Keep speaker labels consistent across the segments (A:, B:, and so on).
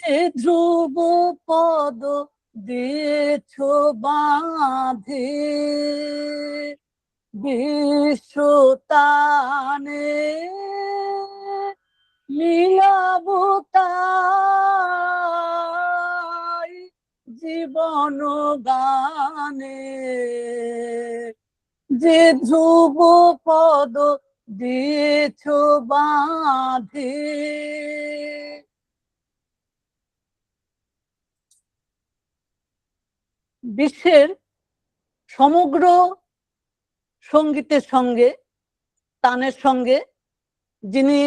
A: সে ধ্রুব পদ দিয়েছ বাঁধে বিশ্বতানে মিলাবো তাই জীবন গানে যে ধ্রুব পদ দিয়েছ বাঁধে। বিশ্বের সমগ্র সঙ্গীতের সঙ্গে তানের সঙ্গে যিনি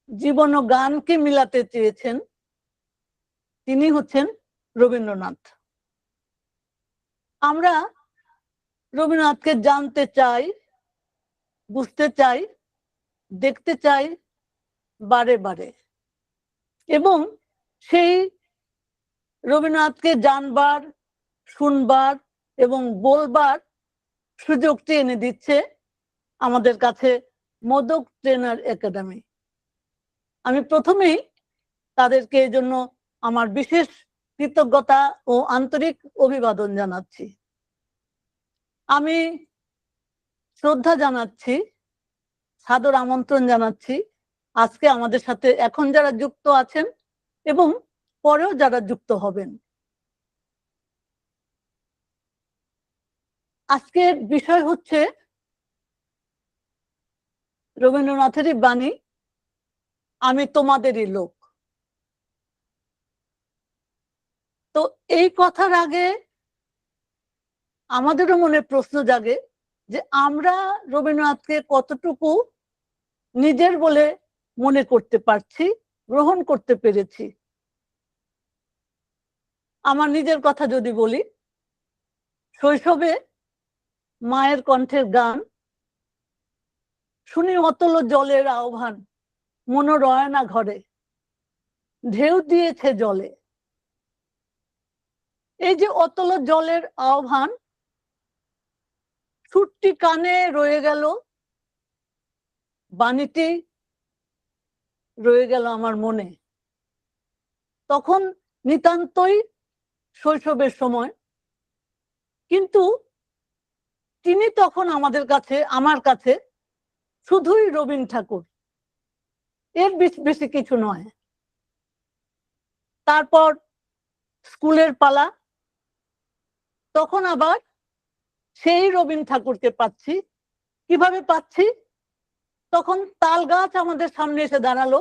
A: জীবন ও গানকে মিলাতে চেয়েছেন তিনি হচ্ছেন রবীন্দ্রনাথ। আমরা রবীন্দ্রনাথকে জানতে চাই, বুঝতে চাই, দেখতে চাই বারে বারে, এবং সেই রবীন্দ্রনাথকে জানবার, শুনবার এবং বলবার সুযোগটি এনে দিচ্ছে আমাদের কাছে মোদক ট্রেনার একাডেমি। আমি প্রথমেই তাদেরকে এই জন্য আমার বিশেষ কৃতজ্ঞতা ও আন্তরিক অভিবাদন জানাচ্ছি। আমি শ্রদ্ধা জানাচ্ছি, সাদর আমন্ত্রণ জানাচ্ছি আজকে আমাদের সাথে এখন যারা যুক্ত আছেন এবং পরেও যারা যুক্ত হবেন। আজকের বিষয় হচ্ছে রবীন্দ্রনাথেরই বাণী, আমি তোমাদেরই লোক। তো এই কথার আগে আমাদেরও মনে প্রশ্ন জাগে যে আমরা রবীন্দ্রনাথকে কতটুকু নিজের বলে মনে করতে পারছি, গ্রহণ করতে পেরেছি। আমার নিজের কথা যদি বলি, শৈশবে মায়ের কণ্ঠের গান শুনি অতল জলের আহ্বান, মন রয় না ঘরে, ঢেউ দিয়েছে জলে। এই যে অতল জলের আহ্বান, সুরটি কানে রয়ে গেল, বাণীটি রয়ে গেল আমার মনে। তখন নিতান্তই শৈশবের সময়, কিন্তু তিনি তখন আমাদের কাছে, আমার কাছে শুধুই রবীন ঠাকুর, এর বেশি কিছু নয়। তারপর স্কুলের পালা, তখন আবার সেই রবীন ঠাকুরকে পাচ্ছি। কিভাবে পাচ্ছি? তখন তাল গাছ আমাদের সামনে এসে দাঁড়ালো,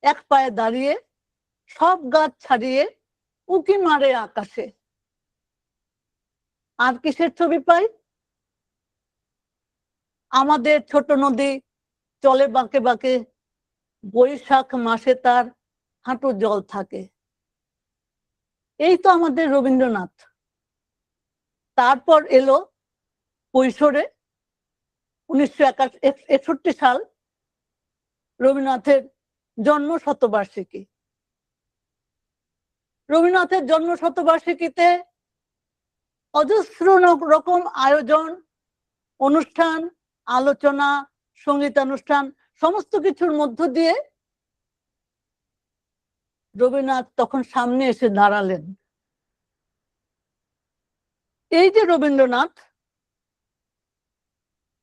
A: এক পায়ে দাঁড়িয়ে সব গাছ ছাড়িয়ে উঁকি মারে আকাশে। আর কিসের ছবি পাই? আমাদের ছোট নদী চলে বাঁকে বাঁকে, বৈশাখ মাসে তার হাঁটু জল থাকে। এই তো আমাদের রবীন্দ্রনাথ। তারপর এলো কৈশোরে 1961 সাল, রবীন্দ্রনাথের জন্ম শতবার্ষিকী। রবীন্দ্রনাথের জন্ম শতবার্ষিকীতে অজস্র রকম আয়োজন, অনুষ্ঠান, আলোচনা, সঙ্গীতানুষ্ঠান, সমস্ত কিছুর মধ্য দিয়ে রবীন্দ্রনাথ তখন সামনে এসে দাঁড়ালেন। এই যে রবীন্দ্রনাথ,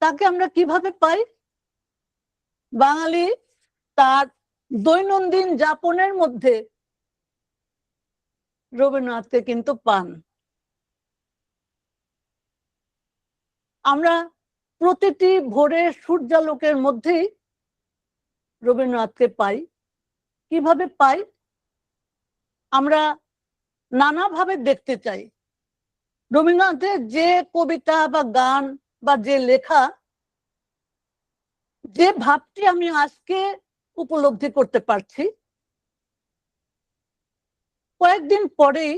A: তাকে আমরা কিভাবে পাই? বাঙালি তার দৈনন্দিন যাপনের মধ্যে রবীন্দ্রনাথকে কিন্তু পান। আমরা প্রতিটি ভোরের সূর্যালোকের মধ্যেই রবীন্দ্রনাথকে পাই। কিভাবে পাই? আমরা নানাভাবে দেখতে চাই। রবীন্দ্রনাথের যে কবিতা বা গান বা যে লেখা, যে ভাবটি আমি আজকে উপলব্ধি করতে পারছি, কয়েকদিন পরেই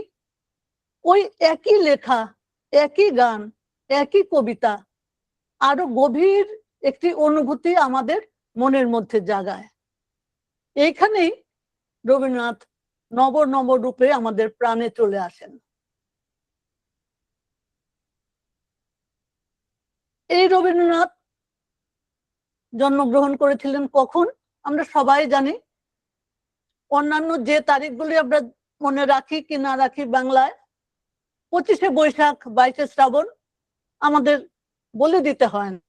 A: ওই একই লেখা, একই গান, একই কবিতা আরো গভীর একটি অনুভূতি আমাদের মনের মধ্যে জাগায়। এইখানেই রবীন্দ্রনাথ নব নব রূপে আমাদের প্রাণে চলে আসেন। এই রবীন্দ্রনাথ জন্মগ্রহণ করেছিলেন কখন? আমরা সবাই জানি অন্যান্য যে তারিখগুলি আমরা মনে রাখি কি না রাখি বাংলায়, 25শে বৈশাখ 22শে শ্রাবণ আমাদের বলে দিতে হয় না।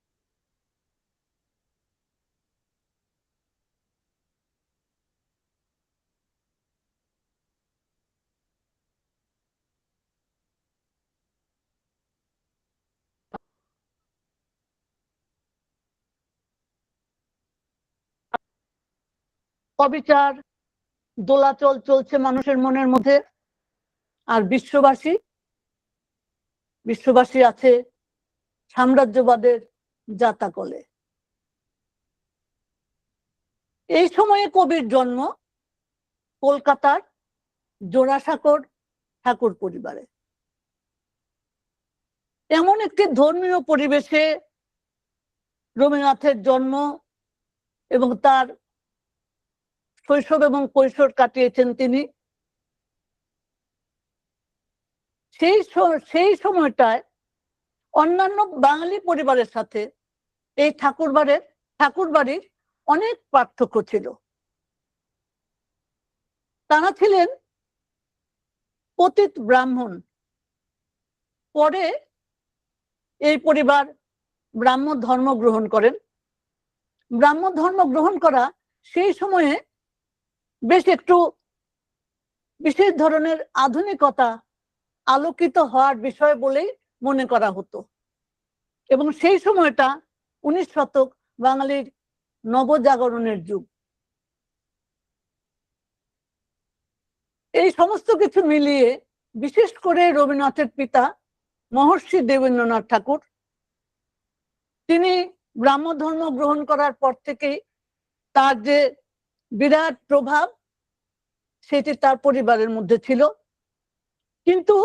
A: অবিচার দোলাচল চলছে মানুষের মনের মধ্যে, আর বিশ্ববাসী আছে সাম্রাজ্যবাদের জাতাকলে। এই সময়ে কবির জন্ম কলকাতার জোড়াসাঁকোর ঠাকুর পরিবারে। এমন একটি ধর্মীয় পরিবেশে রবীন্দ্রনাথের জন্ম এবং তার শৈশব এবং কৈশোর কাটিয়েছেন তিনি। সেই সময়টায় অন্যান্য বাঙালি পরিবারের সাথে এই ঠাকুরবাড়ির অনেক পার্থক্য ছিল। তারা ছিলেন পতিত ব্রাহ্মণ। পরে এই পরিবার ব্রাহ্ম ধর্ম গ্রহণ করেন। ব্রাহ্ম ধর্ম গ্রহণ করা সেই সময়ে বেশ একটু বিশেষ ধরনের আধুনিকতা আলোকিত হওয়ার বিষয় বলেই মনে করা হতো, এবং সেই সময়টা 19 শতক বাঙালির নবজাগরণের যুগ। এই সমস্ত কিছু মিলিয়ে বিশেষ করে রবীন্দ্রনাথের পিতা মহর্ষি দেবেন্দ্রনাথ ঠাকুর, তিনি ব্রাহ্ম ধর্ম গ্রহণ করার পর থেকেই তার যে বিরাট প্রভাব সেটি তার পরিবারের মধ্যে ছিল। কিন্তু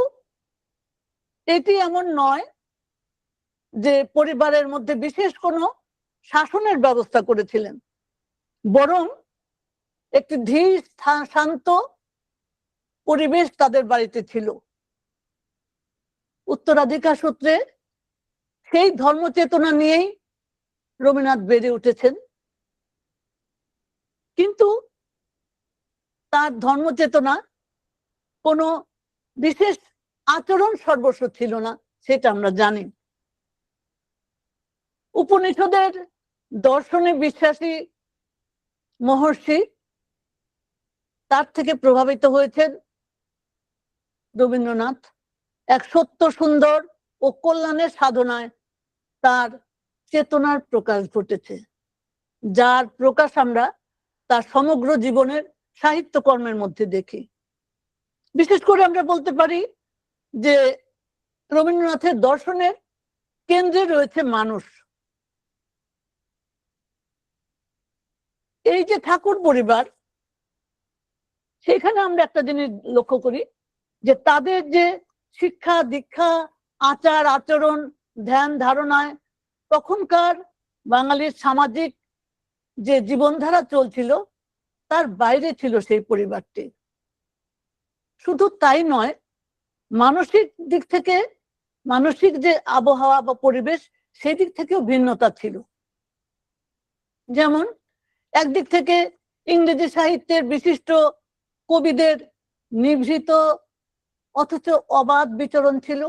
A: এটি এমন নয় যে পরিবারের মধ্যে বিশেষ কোনো শাসনের ব্যবস্থা করেছিলেন, বরং একটি ধীর শান্ত পরিবেশ তাদের বাড়িতে ছিল। উত্তরাধিকার সূত্রে সেই ধর্মচেতনা নিয়েই রবীন্দ্রনাথ বেড়ে উঠেছেন, কিন্তু তার ধর্মচেতনা কোনো বিশেষ আচরণ সর্বস্ব ছিল না, সেটা আমরা জানি। উপনিষদের দর্শনে বিশ্বাসী মহর্ষি, তার থেকে প্রভাবিত হয়েছেন রবীন্দ্রনাথ। এক সত্য সুন্দর ও কল্যাণের সাধনায় তার চেতনার প্রকাশ ঘটেছে, যার প্রকাশ আমরা তার সমগ্র জীবনের সাহিত্যকর্মের মধ্যে দেখি। বিশেষ করে আমরা বলতে পারি যে রবীন্দ্রনাথের দর্শনের কেন্দ্রে রয়েছে মানুষ। এই যে ঠাকুর পরিবার, সেখানে আমরা একটা জিনিস লক্ষ্য করি যে তাদের যে শিক্ষা দীক্ষা আচার আচরণ ধ্যান ধারণায় তখনকার বাঙালির সামাজিক যে জীবনধারা চলছিল তার বাইরে ছিল সেই পরিবারটি। শুধু তাই নয়, মানসিক দিক থেকে, মানসিক যে আবহাওয়া বা পরিবেশ, সেই দিক থেকেও ভিন্নতা ছিল। যেমন একদিক থেকে ইংরেজি সাহিত্যের বিশিষ্ট কবিদের নিভৃত অথচ অবাধ বিচরণ ছিল,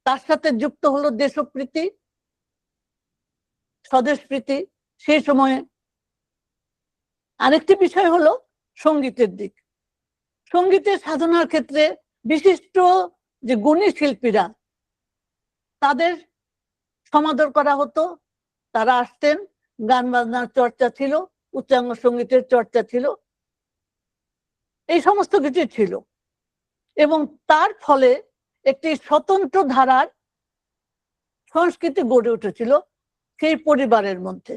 A: তার সাথে যুক্ত হলো দেশপ্রীতি স্বদেশপ্রীতি। সেই সময়ে আরেকটি বিষয় হলো সঙ্গীতের দিক। সঙ্গীতের সাধনার ক্ষেত্রে বিশিষ্ট যে গুণী শিল্পীরা, তাদের সমাদর করা হতো, তারা আসতেন, গান বাজনার চর্চা ছিল, উচ্চাঙ্গ সঙ্গীতের চর্চা ছিল, এই সমস্ত কিছু ছিল, এবং তার ফলে একটি স্বতন্ত্র ধারার সংস্কৃতি গড়ে উঠেছিল সেই পরিবারের মধ্যে।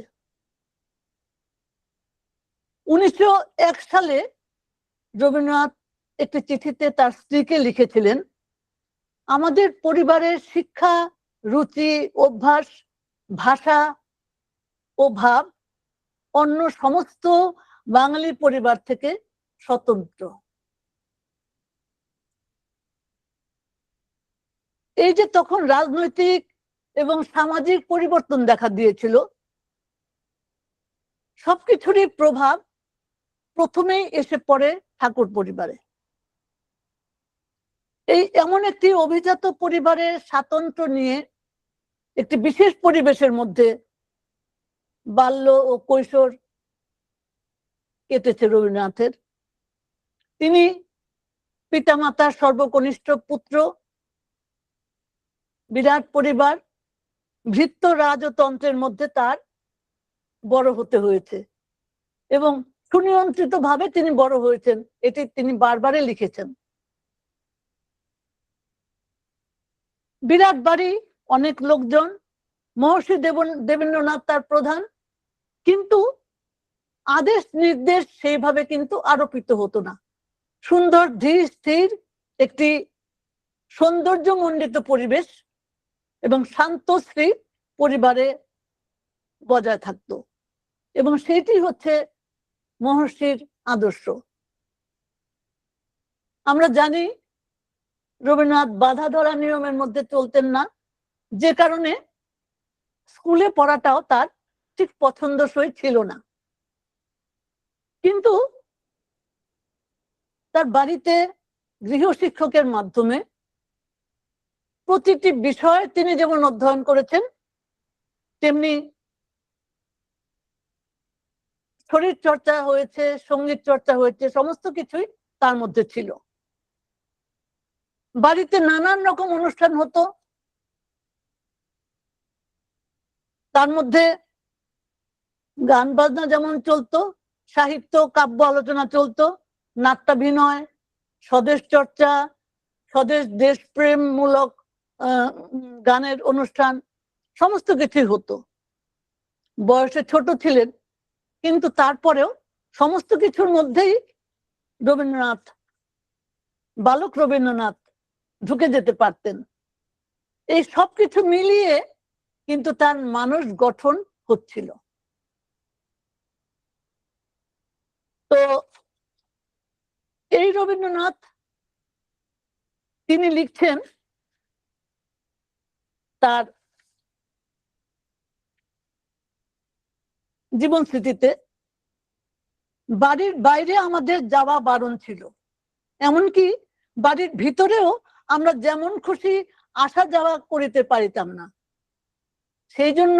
A: 1901 সালে রবীন্দ্রনাথ একটি চিঠিতে তার স্ত্রীকে লিখেছিলেন, আমাদের পরিবারের শিক্ষা রুচি অভ্যাস ভাষা ও ভাব অন্য সমস্ত বাঙালি পরিবার থেকে স্বতন্ত্র। এই যে তখন রাজনৈতিক এবং সামাজিক পরিবর্তন দেখা দিয়েছিল, সবকিছুরই প্রভাব প্রথমেই এসে পড়ে ঠাকুর পরিবারে। এই এমন একটি অভিজাত পরিবারের স্বাতন্ত্র্য নিয়ে একটি বিশেষ পরিবেশের মধ্যে বাল্য ও কৈশোর কেটেছে রবীন্দ্রনাথের। তিনি পিতামাতার সর্বকনিষ্ঠ পুত্র, বিরাট পরিবার, ভৃত্য রাজতন্ত্রের মধ্যে তার বড় হতে হয়েছে এবং সুনিয়ন্ত্রিত ভাবে তিনি বড় হয়েছেন, এটি তিনি বারবারই লিখেছেন। বিরাট বাড়ি, অনেক লোকজন, মহর্ষি দেবেন্দ্রনাথ তার প্রধান, কিন্তু আদেশ নির্দেশ সেইভাবে কিন্তু আরোপিত হতো না। সুন্দর ধীর স্থির একটি সৌন্দর্যমণ্ডিত পরিবেশ এবং শান্তশ্রী পরিবারে বজায় থাকতো, এবং সেটি হচ্ছে মহর্ষির আদর্শ। আমরা জানি রবীন্দ্রনাথ বাধা ধরা নিয়মের মধ্যে চলতেন না, যে কারণে স্কুলে পড়াটাও তার ঠিক পছন্দসই ছিল না। কিন্তু তার বাড়িতে গৃহশিক্ষকের মাধ্যমে প্রতিটি বিষয় তিনি যেমন অধ্যয়ন করেছেন, তেমনি শরীর চর্চা হয়েছে, সঙ্গীত চর্চা হয়েছে, সমস্ত কিছুই তার মধ্যে ছিল। বাড়িতে নানান রকম অনুষ্ঠান হতো, তার মধ্যে গান বাজনা যেমন চলতো, সাহিত্য কাব্য আলোচনা চলতো, নাট্যাভিনয়, স্বদেশ চর্চা, স্বদেশ দেশপ্রেম মূলক গানের অনুষ্ঠান, সমস্ত কিছুই হতো। বয়সে ছোট ছিলেন, কিন্তু তারপরেও সমস্ত কিছুর মধ্যেই রবীন্দ্রনাথ, বালক রবীন্দ্রনাথ ঢুকে যেতে পারতেন। এই সবকিছু মিলিয়ে কিন্তু তার মানুষ গঠন হচ্ছিল। তো এই রবীন্দ্রনাথ তিনি লিখছেন তার জীবন স্মৃতিতে, বাড়ির বাইরে আমাদের যাওয়া বারণ ছিল, এমনকি বাড়ির ভিতরেও আমরা যেমন খুশি আসা যাওয়া করিতে পারিতাম না। সেই জন্য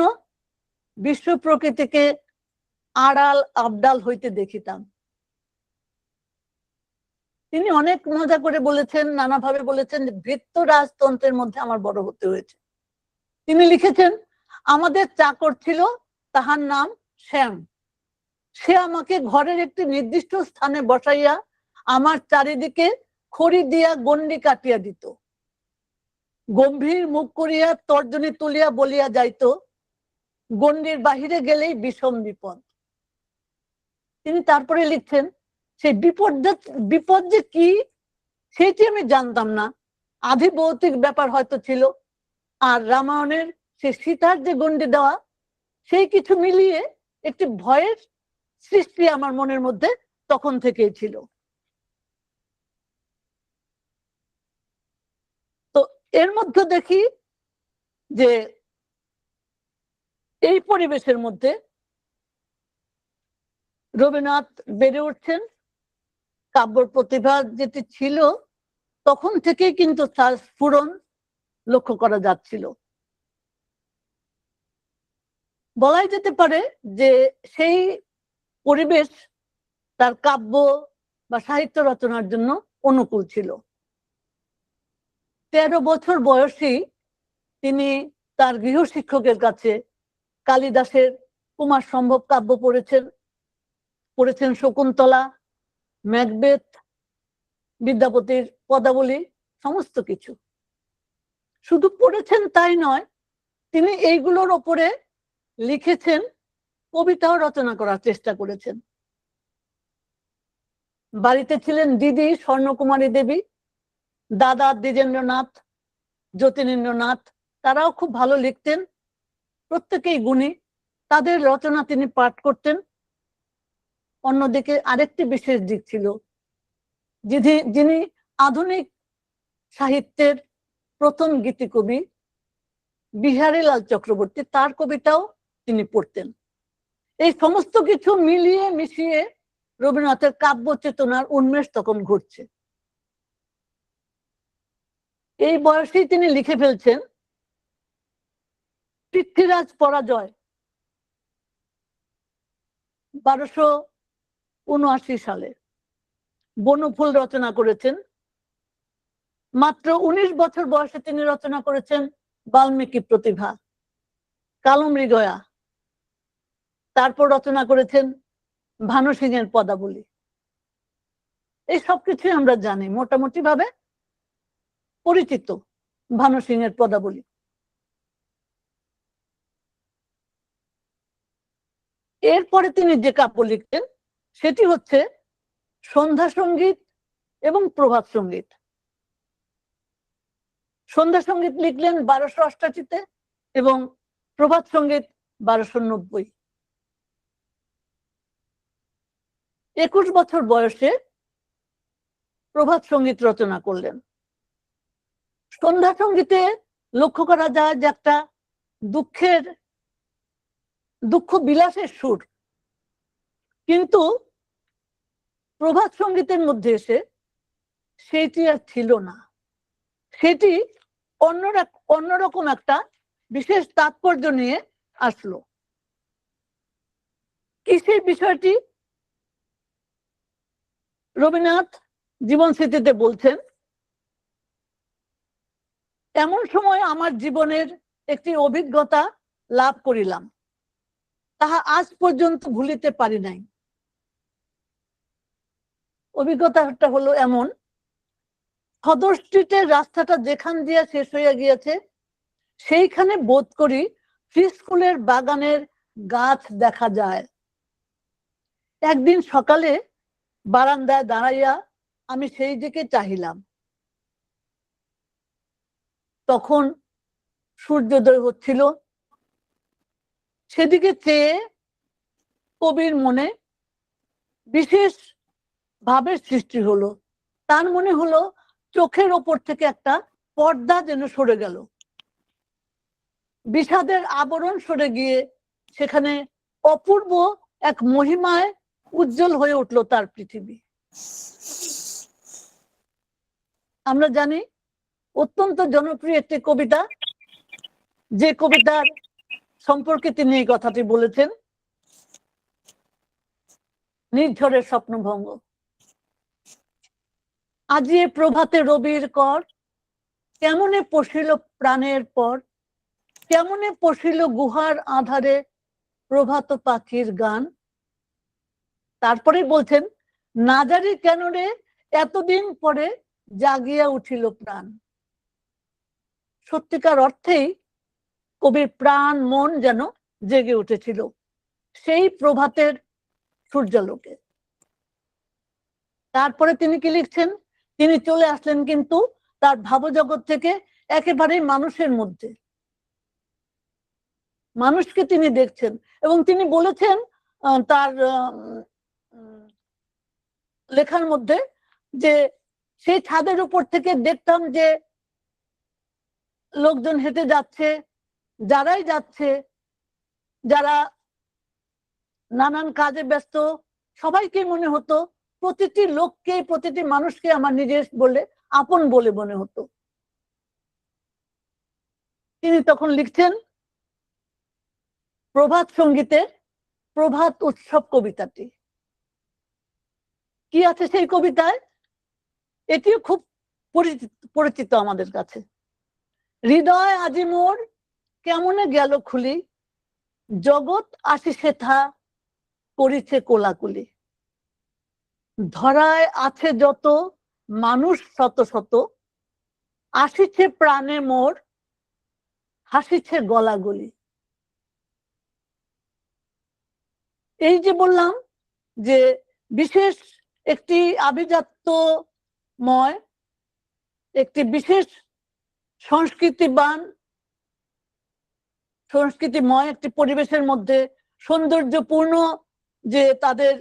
A: বিশ্ব প্রকৃতিকে আড়াল আবডাল হইতে দেখিতাম। তিনি অনেক মজা করে বলেছেন, নানাভাবে বলেছেন যে ভৃত্য রাজতন্ত্রের মধ্যে আমার বড় হতে হয়েছে। তিনি লিখেছেন, আমাদের চাকর ছিল, তাহার নাম শ্যাম। সে আমাকে ঘরের একটি নির্দিষ্ট স্থানে বসাইয়া আমার চারিদিকে খড়ি দিয়া গন্ডি কাটিয়া দিত। গম্ভীর মুখ করিয়া তর্জনী তুলিয়া বলিয়া যাইত, গন্ডির বাহিরে গেলেই বিষম বিপদ। তিনি তারপরে লিখছেন, সেই বিপদ যে কি সেটি আমি জানতাম না, আধি ভৌতিক ব্যাপার হয়তো ছিল, আর রামায়ণের সে সীতার যে গন্ডি দেওয়া, সেই কিছু মিলিয়ে একটি ভয়ের সৃষ্টি আমার মনের মধ্যে তখন থেকেই ছিল। তো এর মধ্যে দেখি যে এই পরিবেশের মধ্যে রবীন্দ্রনাথ বেড়ে উঠছেন। কাব্য প্রতিভা যেটি ছিল তখন থেকেই কিন্তু তার স্ফুরণ লক্ষ্য করা যাচ্ছিল। বলাই যেতে পারে যে সেই পরিবেশ তার কাব্য বা সাহিত্য রচনার জন্য অনুকূল ছিল। 13 বছর বয়সী তিনি তার গৃহশিক্ষকের কাছে কালিদাসের কুমার সম্ভব কাব্য পড়েছেন শকুন্তলা, ম্যাকবেথ, বিদ্যাপতির পদাবলী, সমস্ত কিছু। শুধু পড়েছেন তাই নয়, তিনি এইগুলোর ওপরে লিখেছেন, কবিতাও রচনা করার চেষ্টা করেছেন। বাড়িতে ছিলেন দিদি স্বর্ণকুমারী দেবী, দাদা দ্বিজেন্দ্রনাথ, জ্যোতিরিন্দ্রনাথ, তারাও খুব ভালো লিখতেন, প্রত্যেকেই গুণী, তাদের রচনা তিনি পাঠ করতেন। অন্যদিকে আরেকটি বিশেষ দিক ছিল, যিনি আধুনিক সাহিত্যের প্রথম গীতিকবি বিহারীলাল চক্রবর্তী, তার কবিতাও তিনি পড়তেন। এই সমস্ত কিছু মিলিয়ে মিশিয়ে রবীন্দ্রনাথের কাব্য চেতনার উন্মেষ তখন ঘটছে। এই বয়সেই তিনি লিখে ফেলছেন পৃথ্বীরাজ পরাজয় 1279 সালে। বনফুল রচনা করেছেন। মাত্র 19 বছর বয়সে তিনি রচনা করেছেন বাল্মীকি প্রতিভা, কালমৃগয়া। তারপর রচনা করেছেন ভানু সিংহের পদাবলী। এই সবকিছুই আমরা জানি, মোটামুটি ভাবে পরিচিত ভানু সিংহের পদাবলী। এরপরে তিনি যে কাব্য লিখতেন সেটি হচ্ছে সন্ধ্যা সঙ্গীত এবং প্রভাত সঙ্গীত। সন্ধ্যা সঙ্গীত লিখলেন 1288-তে এবং প্রভাত সঙ্গীত 1290। 21 বছর বয়সে প্রভাত সঙ্গীত রচনা করলেন। সন্ধ্যা সঙ্গীতে লক্ষ্য করা যায় যে একটা দুঃখ বিলাসের সুর, কিন্তু প্রভাত সঙ্গীতের মধ্যে এসে সেটি আর ছিল না। সেটি অন্যরকম একটা বিশেষ তাৎপর্য নিয়ে আসলো। কিসের বিষয়টি? রবীন্দ্রনাথ জীবন স্মৃতিতে বলছেন, এমন সময় আমার জীবনের একটি অভিজ্ঞতা লাভ করিলাম, তাহা আজ পর্যন্ত ভুলিতে পারি নাই। অভিজ্ঞতাটা হলো এমন, সদর স্ট্রিটের রাস্তাটা যেখান দিয়ে শেষ হয়ে গিয়েছে সেইখানে বোধ করি ফ্রি স্কুলের বাগানের গাছ দেখা যায়। একদিন সকালে বারান্দায় দাঁড়াইয়া আমি সেই দিকে চাহিলাম, তখন সূর্যোদয় হচ্ছিল। সেদিকে চেয়ে কবির মনে বিশেষ ভাবের সৃষ্টি হলো। তার মনে হলো চোখের ওপর থেকে একটা পর্দা যেন সরে গেল, বিষাদের আবরণ সরে গিয়ে সেখানে অপূর্ব এক মহিমায় উজ্জ্বল হয়ে উঠলো তার পৃথিবী। আমরা জানি অত্যন্ত জনপ্রিয় একটি কবিতা, যে কবিতার সম্পর্কে তিনি এই কথাটি বলেছেন, নির্ঝরের স্বপ্নভঙ্গ। আজিয়ে প্রভাতে রবির কর, কেমনে পশিল প্রাণের পর, কেমনে পশিল গুহার আধারে প্রভাত পাখির গান। তারপরে বলছেন, না জানি কেন রে এতদিন পরে জাগিয়া উঠিল প্রাণ। সত্যিকার অর্থেই কবির প্রাণ মন যেন জেগে উঠেছিল সেই প্রভাতের সূর্যালোকে। তারপরে তিনি কি লিখছেন, তিনি চলে আসলেন কিন্তু তার ভাবজগৎ থেকে একেবারেই মানুষের মধ্যে। মানুষকে তিনি দেখছেন এবং তিনি বলেছেন তার লেখার মধ্যে যে সেই ছাদের উপর থেকে দেখতাম যে লোকজন হেঁটে যাচ্ছে, যারাই যাচ্ছে, যারা নানান কাজে ব্যস্ত, সবাইকে মনে হতো, প্রতিটি লোককে প্রতিটি মানুষকে আমার নিজের বলে আপন বলে মনে হতো। তিনি তখন লিখছেন প্রভাত সঙ্গীতের প্রভাত উৎসব কবিতাটি। কি আছে সেই কবিতায়? এটিও খুব পরিচিত আমাদের কাছে। হৃদয় আজি মোর কেমনে গেল খুলি, জগৎ আসিছে থা করিছে কোলাকুলি। ধরায় আছে যত মানুষ শত শত, আসিছে প্রাণে মোর হাসিছে গলাগলি। এই যে বললাম যে বিশেষ একটি আভিজাত্যময়, একটি বিশেষ সংস্কৃতিময় একটি পরিবেশের মধ্যে সৌন্দর্যপূর্ণ যে তাদের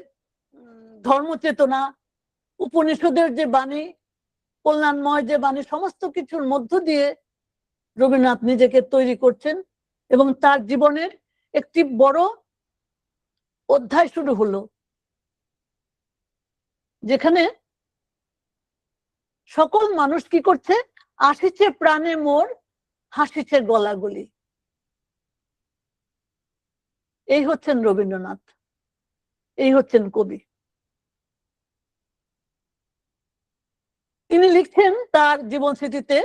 A: ধর্মচেতনা, উপনিষদের যে বাণী, কল্যাণময় যে বাণী, সমস্ত কিছুর মধ্য দিয়ে রবীন্দ্রনাথ নিজেকে তৈরি করছেন এবং তার জীবনের একটি বড় অধ্যায় শুরু হলো। যেখানে সকল মানুষ কি করছে, আসিছে প্রাণে মোর, হাসিছে গলাগলি। এই হচ্ছেন রবীন্দ্রনাথ, এই হচ্ছেন কবি। তিনি লিখছেন তার জীবন স্মৃতিতে,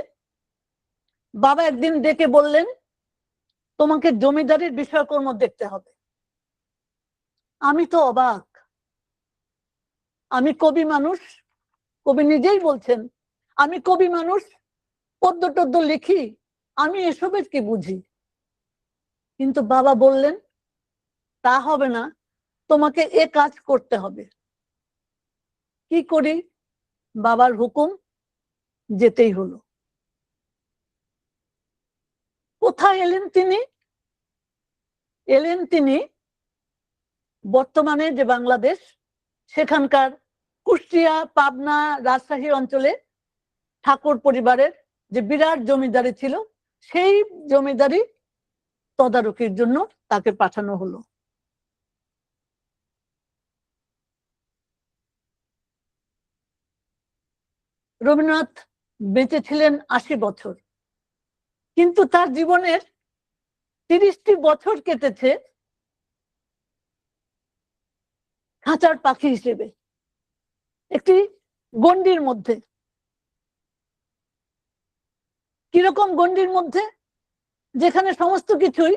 A: বাবা একদিন ডেকে বললেন, তোমাকে জমিদারির বিষয়কর্ম দেখতে হবে। আমি তো অবাক, আমি কবি মানুষ, কবি নিজেই বলছেন আমি কবি মানুষ, পদ্য টদ্য লিখি, আমি এসবের কি বুঝি। কিন্তু বাবা বললেন, তা হবে না, তোমাকে এ কাজ করতে হবে। কি করি, বাবার হুকুম, যেতেই হলো। কোথায় এলেন তিনি? এলেন তিনি বর্তমানে যে বাংলাদেশ, সেখানকার কুষ্টিয়া, পাবনা, রাজশাহী অঞ্চলে ঠাকুর পরিবারের যে বিরাট জমিদারি ছিল, সেই জমিদারি তদারকির জন্য তাকে পাঠানো হলো। রবীন্দ্রনাথ বেঁচে ছিলেন ৮০ বছর, কিন্তু তার জীবনের ৩০টি বছর কেটেছে খাঁচার পাখি হিসেবে, একটি গণ্ডির মধ্যে। কিরকম গণ্ডির মধ্যে? যেখানে সমস্ত কিছুই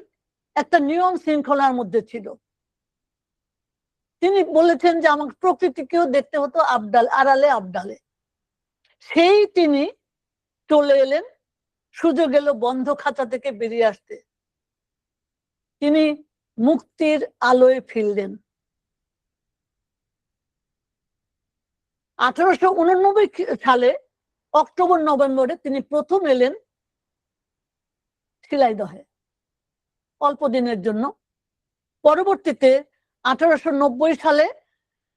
A: একটা নিয়ম শৃঙ্খলার মধ্যে ছিল। তিনি বলেছেন যে আমাকে প্রকৃতিকেও দেখতে হতো আড়ালে আবডালে। সেই তিনি চলে এলেন, সুযোগ এলো বন্ধ খাঁচা থেকে বেরিয়ে আসতে। তিনি মুক্তির আলোয় ফিরলেন। 1889 সালে অক্টোবর নভেম্বরে তিনি প্রথম এলেন শিলাইদহে, অল্প দিনের জন্য। পরবর্তীতে 1890 সালে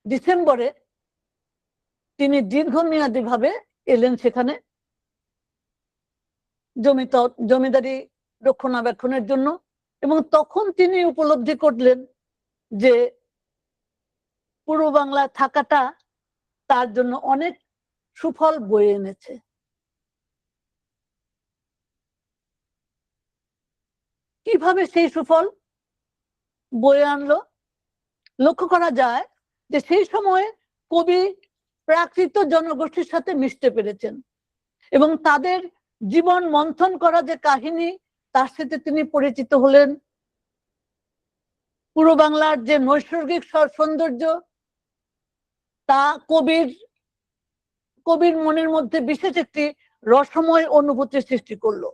A: ডিসেম্বরে তিনি দীর্ঘমেয়াদী ভাবে এলেন সেখানে জমিদারি রক্ষণাবেক্ষণের জন্য। এবং তখন তিনি উপলব্ধি করলেন যে পূর্ব বাংলায় থাকাটা তার জন্য অনেক সুফল বয়ে এনেছে। কিভাবে সেই সুফল বয়ে আনলো? লক্ষ্য করা যায় যে সেই সময়ে কবি প্রাকৃত জনগোষ্ঠীর সাথে মিশতে পেরেছেন এবং তাদের জীবন মন্থন করা যে কাহিনী, তার সাথে তিনি পরিচিত হলেন। পূর্ব বাংলার যে নৈসর্গিক সৌন্দর্য, তা কবির মনের মধ্যে বিশেষ একটি রসময় অনুভূতির সৃষ্টি করলো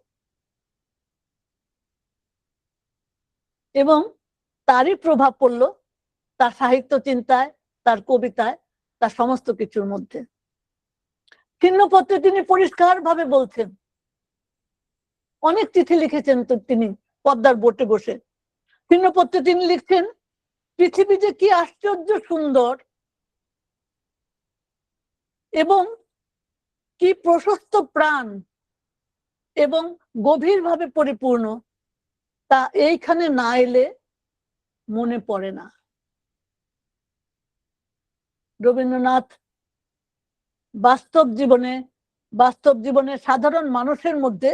A: এবং তারই প্রভাব পড়ল তার সাহিত্য চিন্তায়, তার কবিতায়, তার সমস্ত কিছুর মধ্যে। চিহ্নপত্রে তিনি পরিষ্কার ভাবে বলছেন, অনেক চিঠি লিখেছেন তো তিনি পদ্মার বোটে বসে। চিহ্নপত্রে তিনি লিখছেন, পৃথিবী যে কি আশ্চর্য সুন্দর এবং কি প্রশস্ত প্রাণ এবং গভীরভাবে পরিপূর্ণ, তা এইখানে না এলে মনে পড়ে না। রবীন্দ্রনাথ বাস্তব জীবনে সাধারণ মানুষের মধ্যে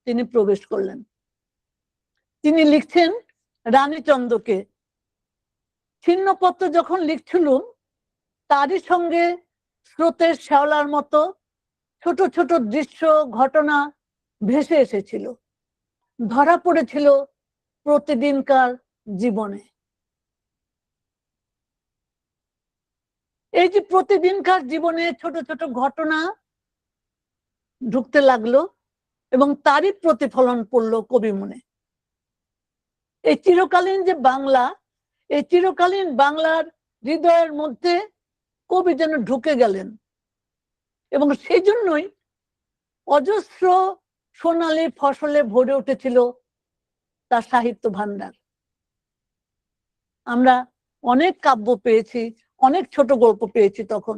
A: তিনি প্রবেশ করলেন। তিনি লিখছেন রানীচন্দ্রকে, চিহ্নপত্র যখন লিখছিলুম, তারই সঙ্গে স্রোতের শ্যাওলার মতো ছোট ছোট দৃশ্য, ঘটনা ভেসে এসেছিল, ধরা পড়েছিল প্রতিদিনকার জীবনে। এই যে প্রতিদিনকার জীবনে ছোট ছোট ঘটনা ঢুকতে লাগলো এবং তারই প্রতিফলন পড়লো কবি মনে। এই চিরকালীন যে বাংলা, এই চিরকালীন বাংলার হৃদয়ের মধ্যে কবি যেন ঢুকে গেলেন এবং সেই জন্যই অজস্র সোনালী ফসলে ভরে উঠেছিল তার সাহিত্য ভান্ডার। আমরা অনেক কাব্য পেয়েছি, অনেক ছোট গল্প পেয়েছি তখন।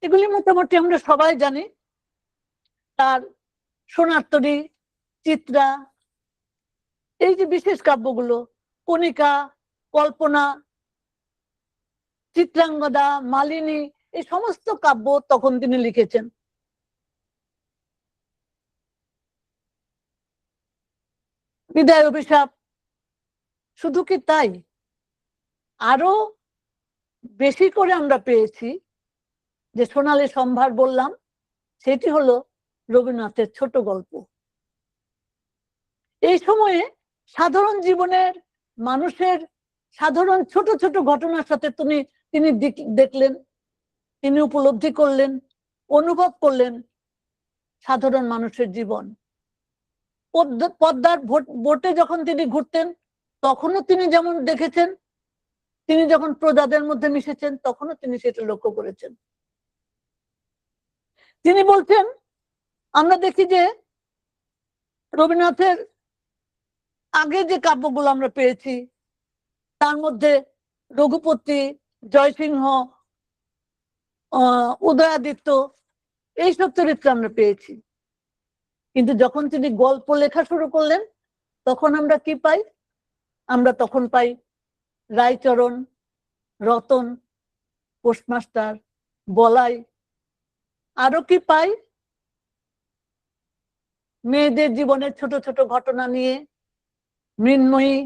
A: এগুলি মোটামুটি আমরা সবাই জানি। তার সোনার তরী, চিত্রা, এই যে বিশেষ কাব্যগুলো, কণিকা, কল্পনা, চিত্রাঙ্গদা, মালিনী, এই সমস্ত কাব্য তখন তিনি লিখেছেন। বিদায় অভিশাপ, শুধু কি তাই, আরো বেশি করে আমরা পেয়েছি যে সোনালী সম্ভার বললাম, সেটি হলো রবীন্দ্রনাথের ছোট গল্প। এই সময়ে সাধারণ জীবনের মানুষের সাধারণ ছোট ছোট ঘটনার সাথে তিনি দেখলেন, তিনি উপলব্ধি করলেন, অনুভব করলেন সাধারণ মানুষের জীবন। পদ্মার বোটে যখন তিনি ঘুরতেন তখনও তিনি যেমন দেখেছেন, তিনি যখন প্রজাদের মধ্যে মিশেছেন তখনও তিনি সেটা লক্ষ্য করেছেন। তিনি বলছেন, আমরা দেখি যে রবীন্দ্রনাথের আগে যে কাব্যগুলো আমরা পেয়েছি তার মধ্যে রঘুপতি, জয়সিংহ, উদয়াদিত্য, এইসব চরিত্র আমরা পেয়েছি। কিন্তু যখন তিনি গল্প লেখা শুরু করলেন তখন আমরা কি পাই? আমরা তখন পাই রায়চরণ, রতন, পোস্টমাস্টার, বলাই, আরো কি পাই? মেয়েদের জীবনের ছোট ছোট ঘটনা নিয়ে মৃন্ময়ী,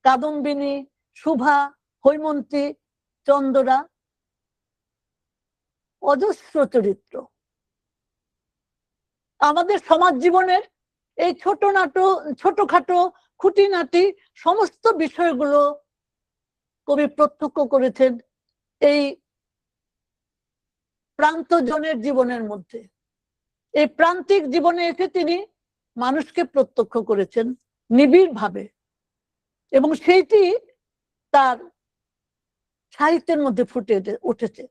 A: কাদম্বিনী, শুভা, হৈমন্তী, চন্দরা, অজস্র চরিত্র। আমাদের সমাজ জীবনের এই ছোটখাটো খুঁটিনাটি সমস্ত বিষয়গুলো কবি প্রত্যক্ষ করেছেন এই প্রান্তজনের জীবনের মধ্যে। এই প্রান্তিক জীবনে এসে তিনি মানুষকে প্রত্যক্ষ করেছেন নিবিড় ভাবে, এবং সেইটি তার সাহিত্যের মধ্যে ফুটে উঠেছে।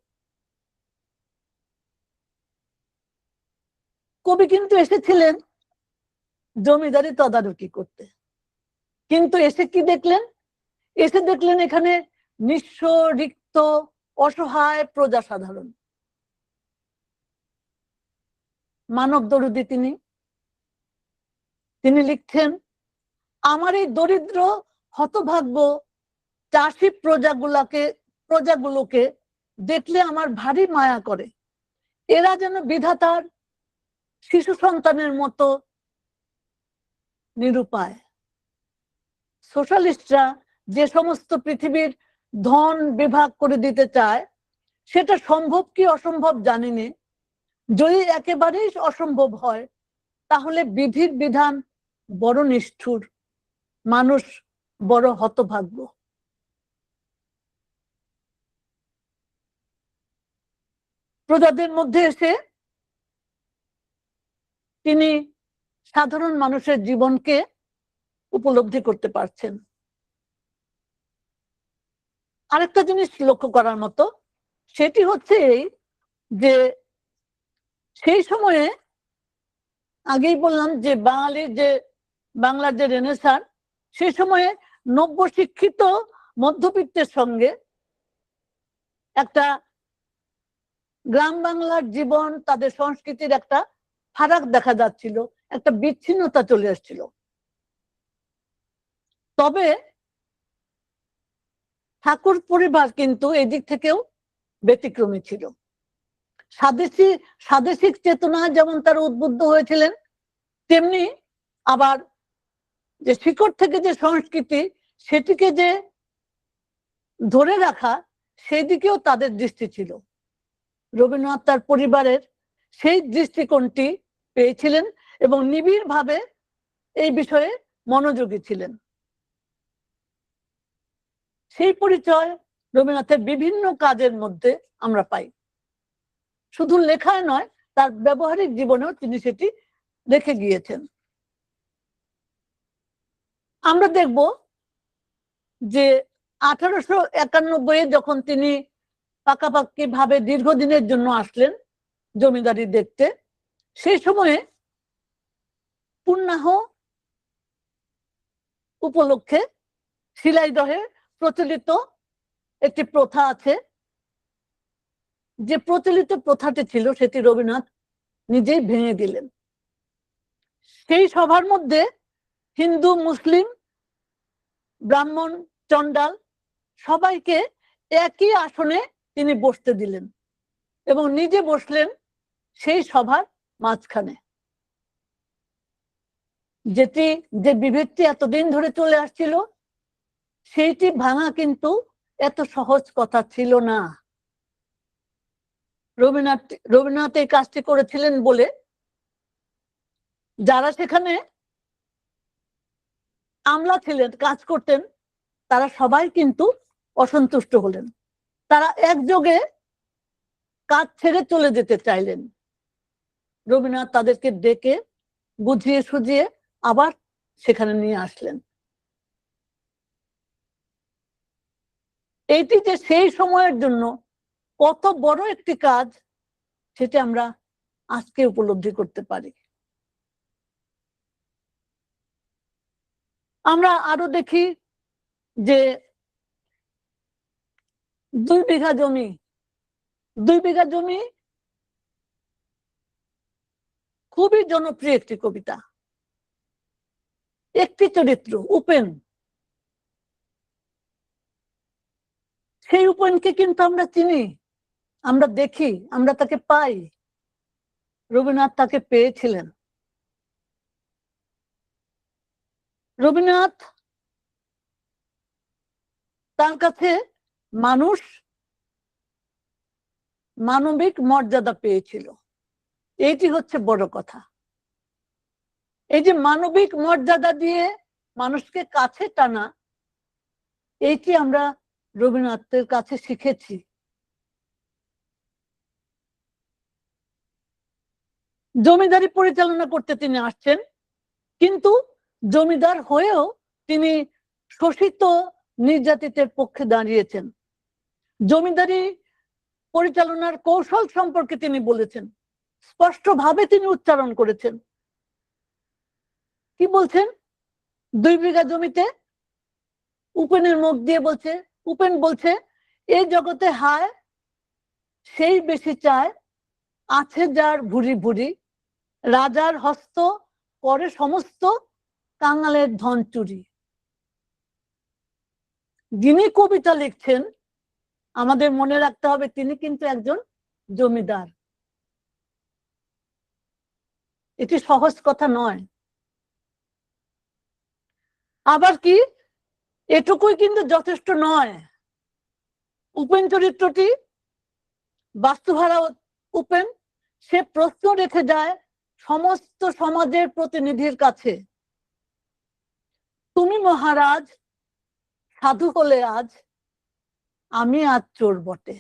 A: কবি কিন্তু এসেছিলেন জমিদারি তদারকি করতে, কিন্তু এসে কি দেখলেন? এসে দেখলেন এখানে নিঃস্ব, রিক্ত, অসহায় প্রজা সাধারণ। মানব দরদী তিনি লিখছেন, আমার এই দরিদ্র হতভাগ্য চাষী প্রজাগুলোকে দেখলে আমার ভারী মায়া করে। এরা যেন বিধাতার শিশু সন্তানের মতো নিরুপায়। সোশ্যালিস্টরা যে সমস্ত পৃথিবীর ধন বিভাগ করে দিতে চায় সেটা সম্ভব কি অসম্ভব জানিনি। যদি একেবারেই অসম্ভব হয় তাহলে বিধির বিধান বড় নিষ্ঠুর, মানুষ বড় হতভাগ্য। প্রজাদের মধ্যে এসে তিনি সাধারণ মানুষের জীবনকে উপলব্ধি করতে পারছেন। আরেকটা জিনিস লক্ষ্য করার মতো, সেটি হচ্ছে এই যে সেই সময়ে আগেই বললাম যে বাংলার যে রেনেসাঁ, সেই সময়ে নব্য শিক্ষিত মধ্যবিত্তের সঙ্গে একটা গ্রাম বাংলার জীবন, তাদের সংস্কৃতির একটা ফারাক দেখা যাচ্ছিল, একটা বিচ্ছিন্নতা চলে আসছিল। তবে ঠাকুর পরিবার কিন্তু এদিক থেকেও ব্যতিক্রমী ছিল। স্বাদেশিক চেতনা যেমন তারা উদ্বুদ্ধ হয়েছিলেন, তেমনি আবার যে শিকড় থেকে যে সংস্কৃতি সেটিকে যে ধরে রাখা, সেই দিকেও তাদের দৃষ্টি ছিল। রবীন্দ্রনাথ তার পরিবারের সেই দৃষ্টিকোণটি পেয়েছিলেন এবং নিবিড় ভাবে এই বিষয়ে মনোযোগী ছিলেন। সেই পরিচয় রবীন্দ্রনাথের বিভিন্ন কাজের মধ্যে আমরা পাই। শুধু লেখায় নয়, তার ব্যবহারিক জীবনেও তিনি সেটি রেখে গিয়েছেন। আমরা দেখব যে 1891 যখন তিনি পাকাপাকি ভাবে দীর্ঘদিনের জন্য আসলেন জমিদারি দেখতে, সেই সময়ে পুণ্যাহ উপলক্ষে শিলাইদহে প্রচলিত একটি প্রথা আছে। যে প্রচলিত প্রথাটি ছিল সেটি রবীন্দ্রনাথ নিজেই ভেঙে দিলেন। সেই সভার মধ্যে হিন্দু, মুসলিম, ব্রাহ্মণ, চন্ডাল সবাইকে একই আসনে তিনি বসতে দিলেন এবং নিজে বসলেন সেই সভার মাঝখানে। যে বিভেদটি এতদিন ধরে চলে আসছিল সেইটি ভাঙা কিন্তু এত সহজ কথা ছিল না। রবীন্দ্রনাথ এই কাজটি করেছিলেন বলে যারা সেখানে আমলা ছিলেন, কাজ করতেন, তারা সবাই কিন্তু অসন্তুষ্ট হলেন। তারা একযোগে কাজ ছেড়ে চলে যেতে চাইলেন। রবীন্দ্রনাথ তাদেরকে ডেকে বুঝিয়ে সুঝিয়ে আবার সেখানে নিয়ে আসলেন। এইটি যে সেই সময়ের জন্য কত বড় একটি কাজ সেটা আমরা আজকে উপলব্ধি করতে পারি। আমরা আরো দেখি যে 2 বিঘা জমি খুবই জনপ্রিয় একটি কবিতা। একটি চরিত্র উপেন, সেই উপেনকে কিন্তু আমরা চিনি, আমরা দেখি, আমরা তাকে পাই। রবীন্দ্রনাথ তাকে পেয়েছিলেন। রবীন্দ্রনাথ তার কাছে মানুষ মানবিক মর্যাদা পেয়েছিল, এইটি হচ্ছে বড় কথা। এই যে মানবিক মর্যাদা দিয়ে মানুষকে কাছে টানা, এইটি আমরা রবীন্দ্রনাথের কাছে শিখেছি। জমিদারি পরিচালনা করতে তিনি আসছেন, কিন্তু জমিদার হয়েও তিনি শোষিত নির্যাতিতের পক্ষে দাঁড়িয়েছেন। জমিদারি পরিচালনার কৌশল সম্পর্কে তিনি বলেছেন, স্পষ্টভাবে তিনি উচ্চারণ করেছেন। কি বলছেন? 2 বিঘা জমিতে উপেনের মুখ দিয়ে বলছে, উপেন বলছে, এই জগতে হায় সেই বেশি চায়, আছে যার ভুরি ভুরি, রাজার হস্ত করে সমস্ত, কাঙালের ধন চুরি। যিনি কবিতা লিখছেন আমাদের মনে রাখতে হবে তিনি কিন্তু একজন জমিদার। এটি সহজ কথা নয়। আবার কি এটুকুই কিন্তু যথেষ্ট নয়। উপেন চরিত্রটি বাস্তুহারা উপেন, সে প্রশ্ন রেখে যায় সমস্ত সমাজের প্রতিনিধির কাছে, তুমি মহারাজ সাধু হলে আজ, আমি আজ চোর বটে।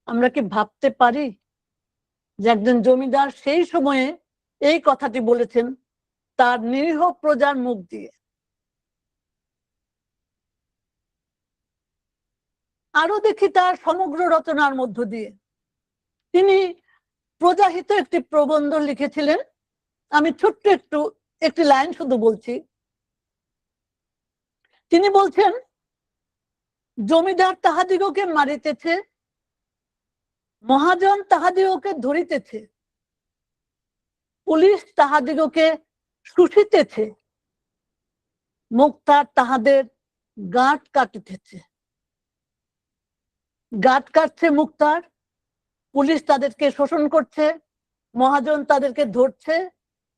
A: আমরা কি ভাবতে পারি যে একজন জমিদার সেই সময়ে এই কথাটি বলেছেন তার নিরীহ প্রজার মুখ দিয়ে? আরো দেখি তার সমগ্র রচনার মধ্য দিয়ে তিনি প্রজাহিত একটি প্রবন্ধ লিখেছিলেন। আমি ছোট্ট একটি লাইন শুধু বলছি। তিনি বলছেন, জমিদার তাহাদিগকে মারিতেছে, মহাজন তাহাদিগকে ধরিতেছে, পুলিশ তাহাদিগকে শুষিতেছে, মুক্তার তাহাদের গাঁট কাটিতেছে। গাঁট কাটছে মুক্তার, পুলিশ তাদেরকে শোষণ করছে, মহাজন তাদেরকে ধরছে,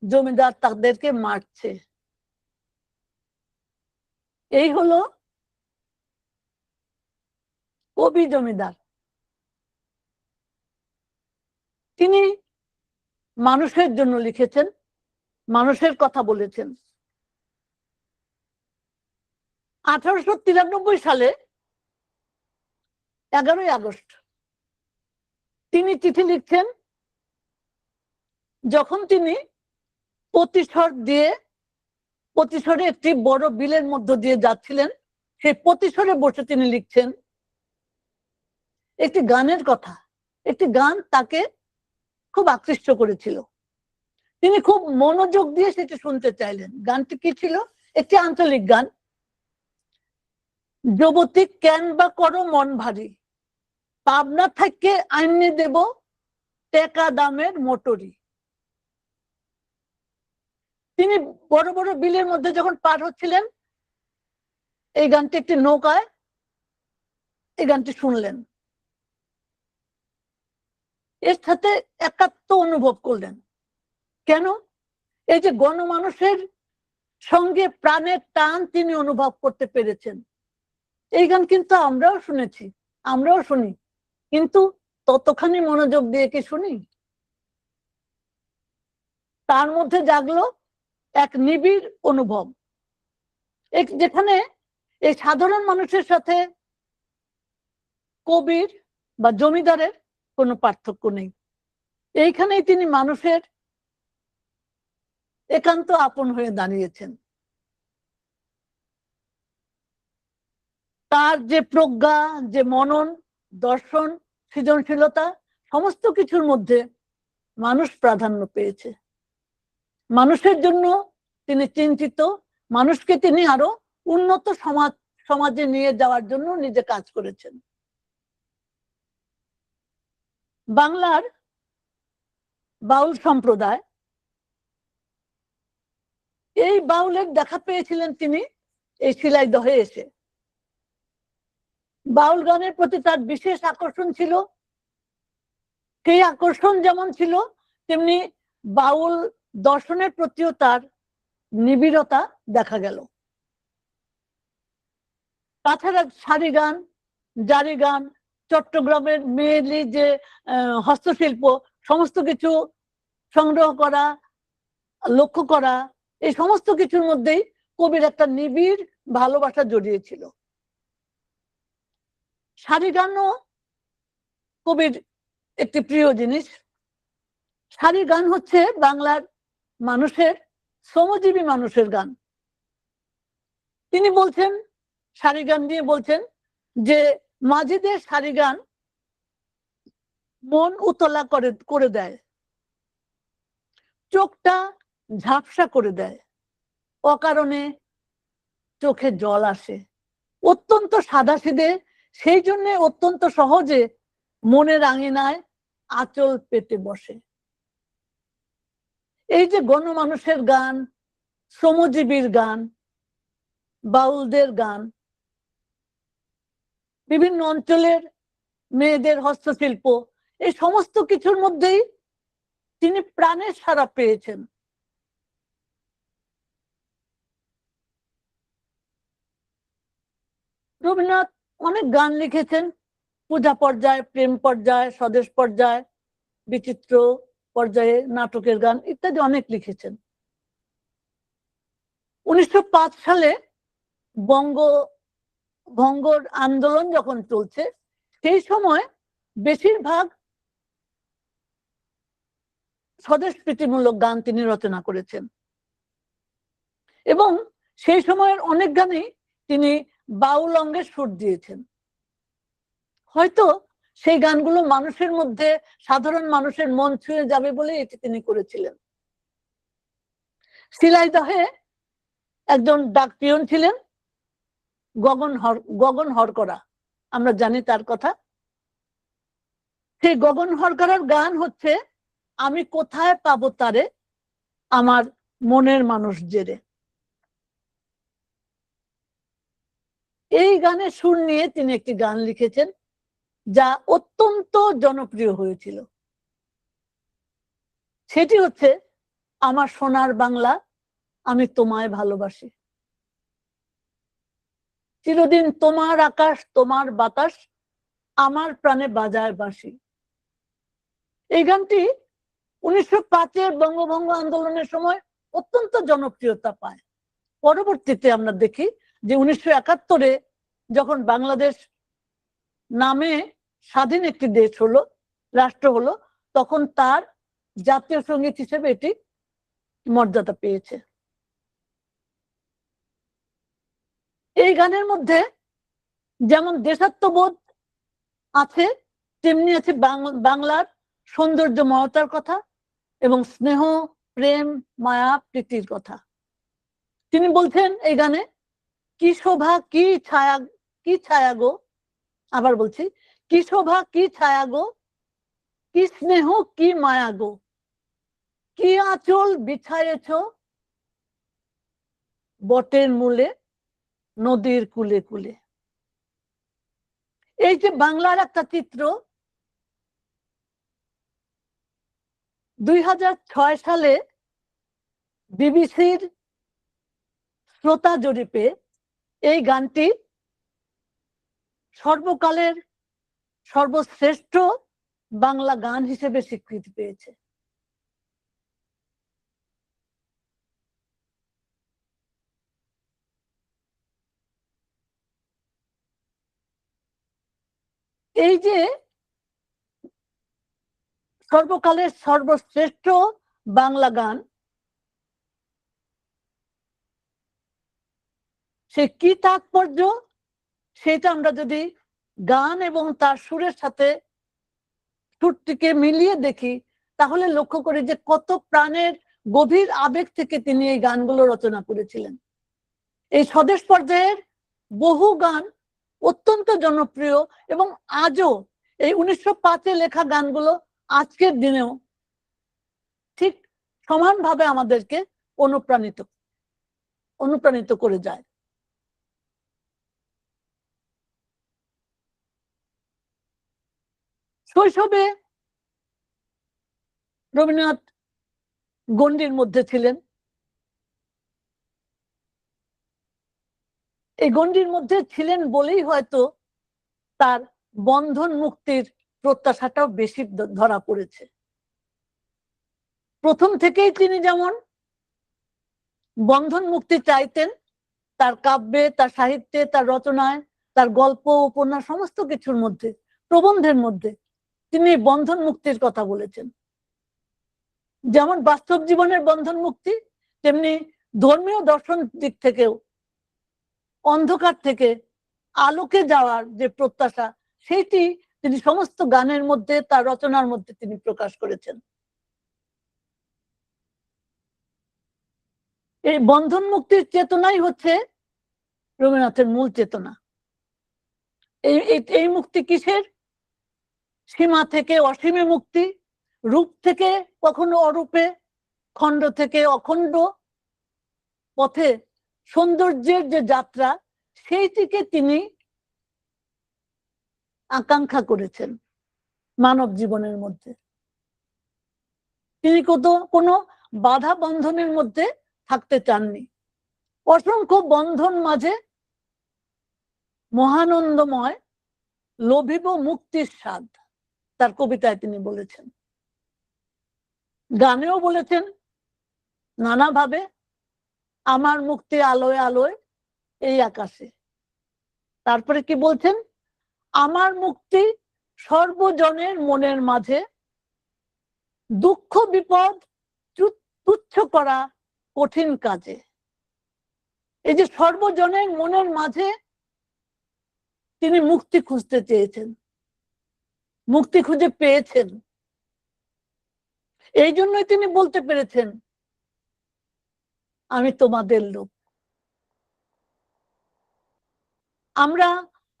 A: জমিদার তাদেরকে মারছে। এই হলো কবি জমিদার। তিনি মানুষের জন্য লিখেছেন, মানুষের কথা বলেছেন। 1893 সালে 11ই আগস্ট তিনি চিঠি লিখছেন, যখন তিনি প্রতিশরে একটি বড় বিলের মধ্য দিয়ে যাচ্ছিলেন, সেই প্রতিশরে বসে তিনি লিখছেন একটি গানের কথা। একটি গান তাকে খুব আকৃষ্ট করেছিল, তিনি খুব মনোযোগ দিয়ে সেটি শুনতে চাইলেন। গানটি কি ছিল? একটি আঞ্চলিক গান। যুবতী কেন বা করো মন ভারী, পাবনা থেকে আইনে দেব টেকা দামের মোটরি। তিনি বড় বড় বিলের মধ্যে যখন পার হচ্ছিলেন, এই গানটি একটি নৌকায় এই গানটি শুনলেন, এর সাথে একাত্ম অনুভব করলেন। কেন? এই যে গণমানুষের সঙ্গে প্রাণের টান তিনি অনুভব করতে পেরেছেন। এই গান কিন্তু আমরাও শুনেছি, আমরাও শুনি, কিন্তু ততখানি মনোযোগ দিয়ে কি শুনি? তার মধ্যে জাগলো এক নিবিড় অনুভব, যেখানে এই সাধারণ মানুষের সাথে কবির বা জমিদারের কোনো পার্থক্য নেই। এইখানেই তিনি মানুষের একান্ত আপন হয়ে দাঁড়িয়েছেন। তার যে প্রজ্ঞা, যে মনন, দর্শন, সৃজনশীলতা, সমস্ত কিছুর মধ্যে মানুষ প্রাধান্য পেয়েছে। মানুষের জন্য তিনি চিন্তিত, মানুষকে তিনি আরো উন্নত সমাজে নিয়ে যাওয়ার জন্য নিজে কাজ করেছেন। বাংলার বাউল সম্প্রদায়, এই বাউলের দেখা পেয়েছিলেন তিনি এই শিলাইদহে এসে। বাউল গানের প্রতি তার বিশেষ আকর্ষণ ছিল। সেই আকর্ষণ যেমন ছিল, তেমনি বাউল দর্শনের প্রতিও তার নিবিড়তা দেখা গেল। তাছাড়া সারি গান, জারি গান, চট্টগ্রামের মেয়েলি যে হস্তশিল্প, সমস্ত কিছু সংগ্রহ করা, লক্ষ্য করা, এই সমস্ত কিছুর মধ্যেই কবির একটা নিবিড় ভালোবাসা জড়িয়েছিল। সারি গানও কবির একটি প্রিয় জিনিস। সারি গান হচ্ছে বাংলার মানুষের, শ্রমজীবী মানুষের গান। তিনি বলছেন, সারি গান দিয়ে বলছেন যে মাঝিদের সারি গান মন উতলা করে দেয়, চোখটা ঝাপসা করে দেয়, অকারণে চোখে জল আসে। অত্যন্ত সাদাসিধে, সেই জন্য অত্যন্ত সহজে মনের আঙিনায় আঁচল পেতে বসে। এই যে গণমানুষের গান, শ্রমজীবীর গান, বাউলদের গান, বিভিন্ন অঞ্চলের মেয়েদের হস্তশিল্প, এই সমস্ত কিছুর মধ্যেই তিনি প্রাণের সাড়া পেয়েছেন। রবীন্দ্রনাথ অনেক গান লিখেছেন, পূজা পর্যায়ে, প্রেম পর্যায়ে, স্বদেশ পর্যায়ে, বিচিত্র পর্যায়ে, নাটকের গান ইত্যাদি অনেক লিখেছেন। 1905 সালে বঙ্গভঙ্গর আন্দোলন যখন চলছে, সেই সময় বেশিরভাগ স্বদেশ প্রীতিমূলক গান তিনি রচনা করেছেন, এবং সেই সময়ের অনেক গানেই তিনি বাউল অঙ্গের সুর দিয়েছেন। হয়তো সেই গানগুলো মানুষের মধ্যে, সাধারণ মানুষের মন ছুঁয়ে যাবে বলে এটি তিনি করেছিলেন। শিলাইদহে একজন ডাক পিয়ন ছিলেন, গগন হরকরা, আমরা জানি তার কথা। সেই গগন হরকরার গান হচ্ছে আমি কোথায় পাবো তারে, আমার মনের মানুষ জেরে। এই গানের সুর নিয়ে তিনি একটি গান লিখেছেন, যা অত্যন্ত জনপ্রিয় হয়েছিল। সেটি হচ্ছে আমার সোনার বাংলা, আমি তোমায় ভালোবাসি, চিরদিন তোমার আকাশ, তোমার বাতাস, আমার প্রাণে বাজায় বাঁশি। এই গানটি 1905-এর বঙ্গভঙ্গ আন্দোলনের সময় অত্যন্ত জনপ্রিয়তা পায়। পরবর্তীতে আমরা দেখি যে 1971-এ যখন বাংলাদেশ নামে স্বাধীন একটি দেশ হলো, রাষ্ট্র হলো, তখন তার জাতীয় সঙ্গীত হিসেবে এটি মর্যাদা পেয়েছে। এই গানের মধ্যে যেমন দেশাত্মবোধ আছে, তেমনি আছে বাংলার সৌন্দর্য মমতার কথা এবং স্নেহ, প্রেম, মায়া, প্রীতির কথা। তিনি বলছেন এই গানে, কি শোভা কি ছায়া গো, আবার বলছি, কি শোভা কি ছায়া গো, কি স্নেহ কি মায়া গো, কি আঁচল বিছায়েছ বটের মূলে, নদীর কূলে কূলে। এই যে বাংলার একটা চিত্র 2006 সালে বিবিসির শ্রোতা জরিপে এই গানটি সর্বকালের সর্বশ্রেষ্ঠ বাংলা গান হিসেবে স্বীকৃতি পেয়েছে। এই যে সর্বকালের সর্বশ্রেষ্ঠ বাংলা গান, সে কি তাৎপর্য সেটা আমরা যদি গান এবং তার সুরের সাথে সুরটিকে মিলিয়ে দেখি তাহলে লক্ষ্য করি যে কত প্রাণের গভীর আবেগ থেকে তিনি এই গানগুলো রচনা করেছিলেন। এই স্বদেশ পর্যায়ের বহু গান অত্যন্ত জনপ্রিয় এবং আজও এই 1905-এ লেখা গানগুলো আজকের দিনেও ঠিক সমানভাবে আমাদেরকে অনুপ্রাণিত করে যায়। শৈশবে রবীন্দ্রনাথ গণ্ডির মধ্যে ছিলেন। এই গণ্ডির মধ্যে ছিলেন বলেই হয়তো তার বন্ধন মুক্তির প্রত্যাশাটাও বেশি ধরা পড়েছে। প্রথম থেকেই তিনি যেমন বন্ধন মুক্তি চাইতেন, তার কাব্যে, তার সাহিত্যে, তার রচনায়, তার গল্প উপন্যাস সমস্ত কিছুর মধ্যে, প্রবন্ধের মধ্যে তিনি বন্ধন মুক্তির কথা বলেছেন। যেমন বাস্তব জীবনের বন্ধন মুক্তি, তেমনি ধর্মীয় দর্শন দিক থেকেও অন্ধকার থেকে আলোকে যাওয়ার যে প্রত্যাশা, সেটি তিনি সমস্ত গানের মধ্যে, তার রচনার মধ্যে তিনি প্রকাশ করেছেন। এই বন্ধন মুক্তির চেতনাই হচ্ছে রবীন্দ্রনাথের মূল চেতনা। এই মুক্তি কিসের? সীমা থেকে অসীমে মুক্তি, রূপ থেকে কখনো অরূপে, খণ্ড থেকে অখণ্ড পথে সৌন্দর্যের যে যাত্রা, সেইটিকে তিনি আকাঙ্ক্ষা করেছেন মানব জীবনের মধ্যে। তিনি কোনো বাধা বন্ধনের মধ্যে থাকতে চাননি। অসংখ্য বন্ধন মাঝে মহানন্দময় লোভিব মুক্তির স্বাদ, তার কবিতায় তিনি বলেছেন, গানেও বলেছেন নানাভাবে, আমার মুক্তি আলোয় আলোয় এই আকাশে। তারপরে কি বলছেন? আমার মুক্তি সর্বজনের মনের মাঝে, দুঃখ বিপদ তুচ্ছ করা কঠিন কাজে। এই যে সর্বজনের মনের মাঝে তিনি মুক্তি খুঁজতে চেয়েছেন, মুক্তি খুঁজে পেয়েছেন। এই জন্যই তিনি বলতে পেরেছেন, আমি তোমাদের লোক। আমরা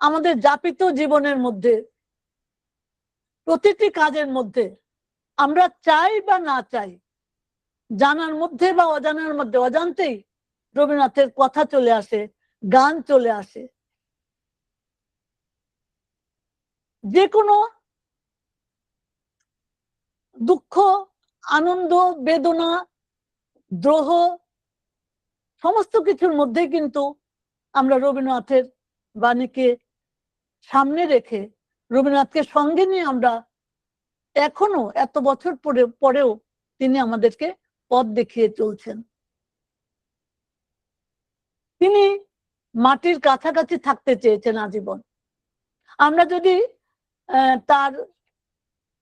A: আমাদের যাপিত জীবনের মধ্যে, প্রতিটি কাজের মধ্যে আমরা চাই বা না চাই, জানার মধ্যে বা অজানার মধ্যে, অজান্তেই রবীন্দ্রনাথের কথা চলে আসে, গান চলে আসে। যে কোনো দুঃখ, আনন্দ, বেদনা, দ্রোহ সমস্ত কিছুর মধ্যে কিন্তু আমরা রবীন্দ্রনাথের বাণীকে সামনে রেখে, রবীন্দ্রনাথকে সঙ্গে নিয়ে আমরা এখনো এত বছর পরেও তিনি আমাদেরকে পথ দেখিয়ে চলছেন। তিনি মাটির কাছাকাছি থাকতে চেয়েছেন আজীবন। আমরা যদি তার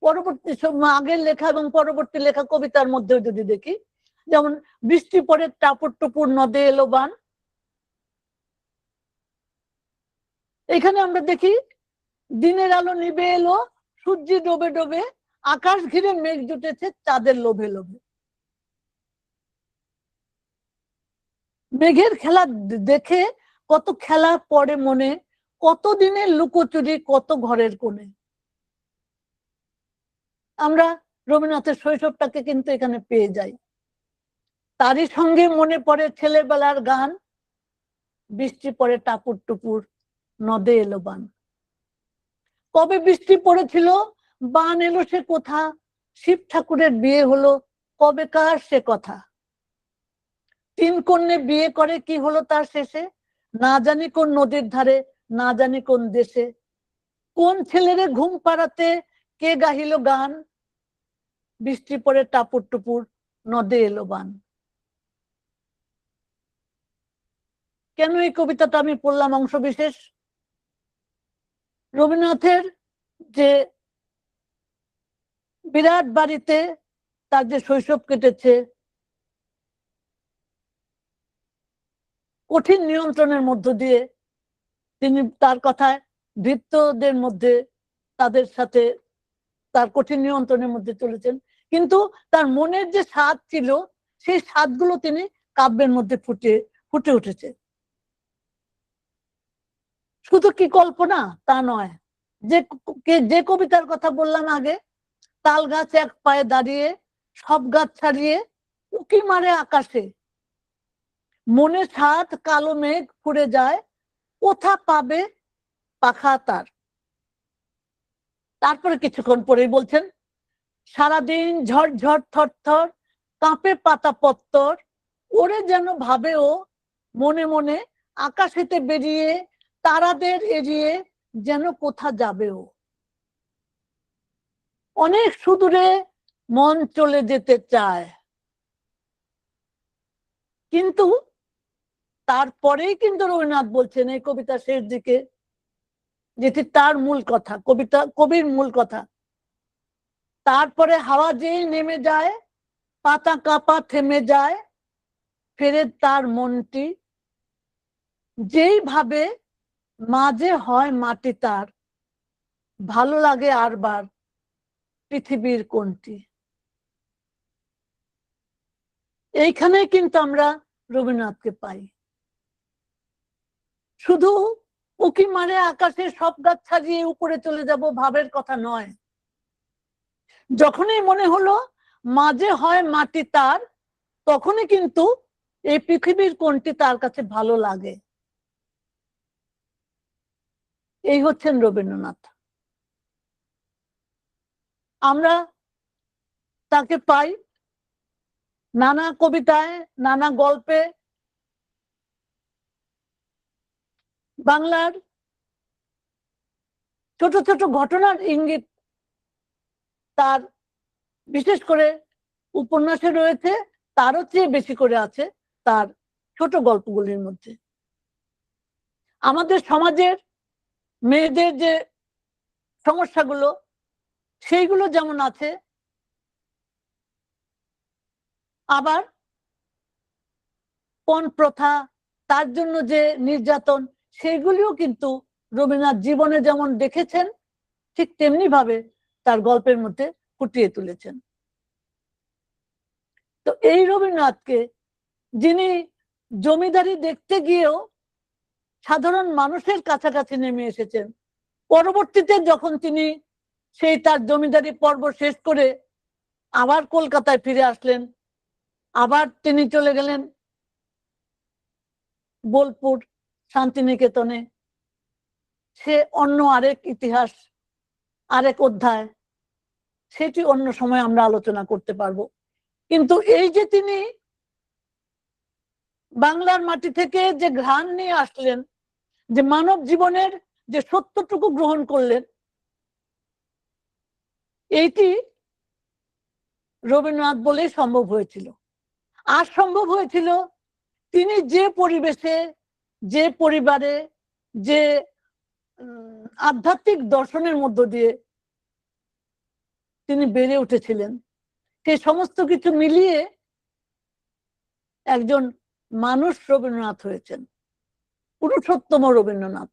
A: পরবর্তী আগের লেখা এবং পরবর্তী লেখা কবিতার মধ্যেও যদি দেখি, যেমন বৃষ্টি পরে টাপুর টুপুর নদে এলো বান, এখানে আমরা দেখি দিনের আলো নিবে এলো, সূর্য ডোবে ডোবে, আকাশ ঘিরে মেঘ জুটেছে চাঁদের লোভে লোভে। মেঘের খেলা দেখে কত খেলা পড়ে মনে, কত দিনের লুকোচুরি কত ঘরের কোণে। আমরা রবীন্দ্রনাথের শৈশবটাকে কিন্তু এখানে পেয়ে যাই। তারই সঙ্গে মনে পড়ে ছেলেবেলার গান, বৃষ্টি পড়ে টাপুর টুপুর, নদে এলো বান। কবে বৃষ্টি পড়েছিল, বান এলো সে কোথা, শিব ঠাকুরের বিয়ে হলো কবেকার সে কথা। 3 কন্যে বিয়ে করে কি হলো তার শেষে, না জানি কোন নদীর ধারে, না জানি কোন দেশে। কোন ছেলেরে ঘুম পাড়াতে কে গাহিল গান, বৃষ্টি পড়ে টাপুর টুপুর, নদে এলো বান। কেন এই কবিতাটা আমি পড়লাম অংশ বিশেষ? রবীন্দ্রনাথের যে বিরাট বাড়িতে তার যে শৈশব কেটেছে, কঠিন নিয়ন্ত্রণের মধ্য দিয়ে তিনি তার কথায় ভৃত্যদের মধ্যে তাদের সাথে তার কঠিন নিয়ন্ত্রণের মধ্যে চলেছেন, কিন্তু তার মনের যে স্বাদ ছিল সেই স্বাদগুলো তিনি কাব্যের মধ্যে ফুটে উঠেছে। শুধু কি কল্পনা তা নয়, যে কবিতার কথা বললাম আগে, তাল গাছ এক পায়ে দাঁড়িয়ে সব গাছ ছাড়িয়ে উকি মারে আকাশে, মনে ছাদ কালো মেঘ ফুরে যায়, কোথা পাবে পাখা তার। তারপরে কিছুক্ষণ পরেই বলছেন, সারাদিন ঝড় থর কাঁপে পাতা পত্তর, ওরে যেন ভাবে ও মনে মনে, আকাশেতে বেরিয়ে তারাদের এড়িয়ে যেন কোথা যাবে ও। অনেক সুদূরে মন চলে যেতে চায়, কিন্তু তারপরেই কিন্তু রবীন্দ্রনাথ বলছেন এই কবিতা শেষ দিকে, যেটি তার মূল কথা, কবির মূল কথা, তারপরে হাওয়া যেই নেমে যায়, পাতা কাঁপা থেমে যায়, ফেরে তার মনটি, যেই ভাবে মাঝে হয় মাটি তার, ভালো লাগে আরবার পৃথিবীর কোনটি। এইখানে কিন্তু আমরা রবীন্দ্রনাথকে পাই। শুধু উকি মারে আকাশে সব গাছ ছাড়িয়ে উপরে চলে যাব ভাবের কথা নয়, যখনই মনে হলো মাঝে হয় মাটি তার, তখনই কিন্তু এই পৃথিবীর কোনটি তার কাছে ভালো লাগে। এই হচ্ছেন রবীন্দ্রনাথ। আমরা তাকে পাই নানা কবিতায়, নানা গল্পে, বাংলার ছোট ছোট ঘটনার ইঙ্গিত তার বিশেষ করে উপন্যাসে রয়েছে, তারও চেয়ে বেশি করে আছে তার ছোট গল্পগুলির মধ্যে। আমাদের সমাজের মেয়েদের যে সমস্যাগুলো সেইগুলো যেমন আছে, আবার পণ প্রথা, তার জন্য যে নির্যাতন, সেইগুলিও কিন্তু রবীন্দ্রনাথ জীবনে যেমন দেখেছেন ঠিক তেমনি ভাবে তার গল্পের মধ্যে ফুটিয়ে তুলেছেন। তো এই রবীন্দ্রনাথকে, যিনি জমিদারি দেখতে গিয়েও সাধারণ মানুষের কাছাকাছি নেমে এসেছেন, পরবর্তীতে যখন তিনি সেই তার জমিদারি পর্ব শেষ করে আবার কলকাতায় ফিরে আসলেন, আবার তিনি চলে গেলেন বোলপুর শান্তিনিকেতনে, সে অন্য আরেক ইতিহাস, আরেক অধ্যায়, সেটি অন্য সময় আমরা আলোচনা করতে পারবো। কিন্তু এই যে তিনি বাংলার মাটি থেকে যে ঘ্রাণ নিয়ে আসলেন, যে মানব জীবনের যে সত্যটুকু গ্রহণ করলেন, এইটি রবীন্দ্রনাথ বলেই সম্ভব হয়েছিল। আর সম্ভব হয়েছিল তিনি যে পরিবেশে, যে পরিবারে, যে আধ্যাত্মিক দর্শনের মধ্য দিয়ে তিনি বেড়ে উঠেছিলেন, সেই সমস্ত কিছু মিলিয়ে একজন মানুষ রবীন্দ্রনাথ হয়েছেন, পুরুষোত্তম রবীন্দ্রনাথ।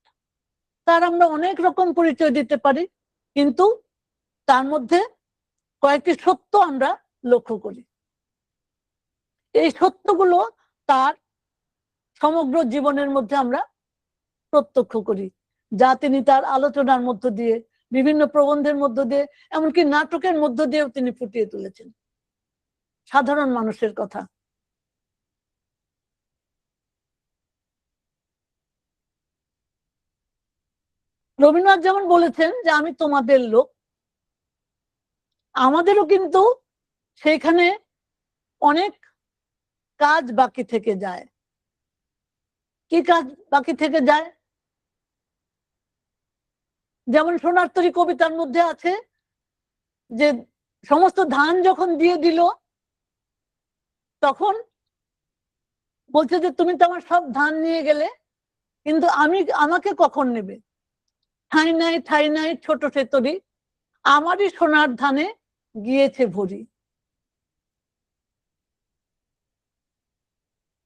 A: তার আমরা অনেক রকম পরিচয় দিতে পারি, কিন্তু তার মধ্যে কয়েকটি সত্য আমরা লক্ষ্য করি। এই সত্যগুলো তার সমগ্র জীবনের মধ্যে আমরা প্রত্যক্ষ করি, যা তিনি তার আলোচনার মধ্য দিয়ে, বিভিন্ন প্রবন্ধের মধ্য দিয়ে, এমনকি নাটকের মধ্য দিয়েও তিনি ফুটিয়ে তুলেছেন সাধারণ মানুষের কথা। রবীন্দ্রনাথ যেমন বলেছেন যে আমি তোমাদের লোক, আমাদেরও কিন্তু সেইখানে অনেক কাজ বাকি থেকে যায়। কি কাজ বাকি থেকে যায়? যেমন সোনার তরী কবিতার মধ্যে আছে যে সমস্ত ধান যখন দিয়ে দিল তখন বলছে যে তুমি তো আমার সব ধান নিয়ে গেলে, কিন্তু আমাকে কখন নেবে? ঠাঁই নাই ঠাঁই নাই ছোট সে তরী, আমারই সোনার ধানে গিয়েছে ভরি।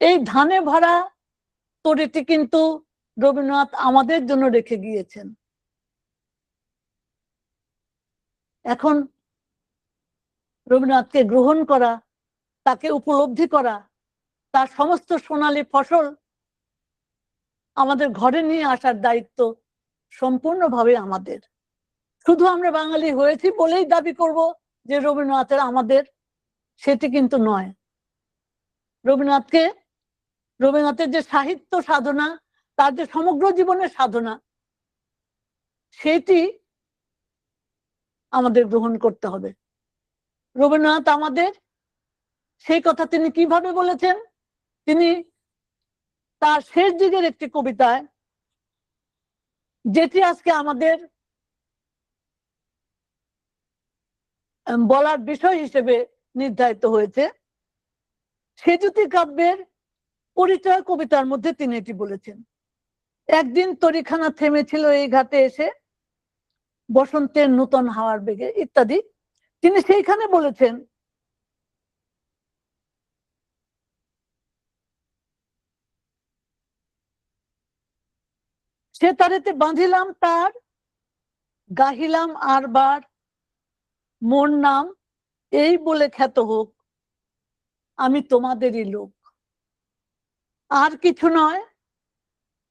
A: এই ধানে ভরা তরীটি কিন্তু রবীন্দ্রনাথ আমাদের জন্য রেখে গিয়েছেন। এখন রবীন্দ্রনাথকে গ্রহণ করা, তাকে উপলব্ধি করা, তার সমস্ত সোনালী ফসল আমাদের ঘরে নিয়ে আসার দায়িত্ব সম্পূর্ণভাবে আমাদের। শুধু আমরা বাঙালি হয়েছি বলেই দাবি করব যে রবীন্দ্রনাথের আমাদের, সেটি কিন্তু নয়। রবীন্দ্রনাথের যে সাহিত্য সাধনা, তার যে সমগ্র জীবনের সাধনা, সেটি আমাদের গ্রহণ করতে হবে। রবীন্দ্রনাথ আমাদের, সেই কথা তিনি কিভাবে বলেছেন? তিনি তার শেষ দিকের একটি কবিতায়, যেটি আজকে আমাদের বলার বিষয় হিসেবে নির্ধারিত হয়েছে, সেজুতি কাব্যের পরিচয় কবিতার মধ্যে তিনি এটি বলেছেন। একদিন তরিখানা থেমেছিল এই ঘাটে এসে, বসন্তের নূতন হাওয়ার বেগে, ইত্যাদি। তিনি সেইখানে বলেছেন সে তারেতে বাঁধিলাম তার, গাহিলাম আরবার, মোর নাম এই বলে খ্যাত হোক, আমি তোমাদেরই লোক। আর কিছু নয়,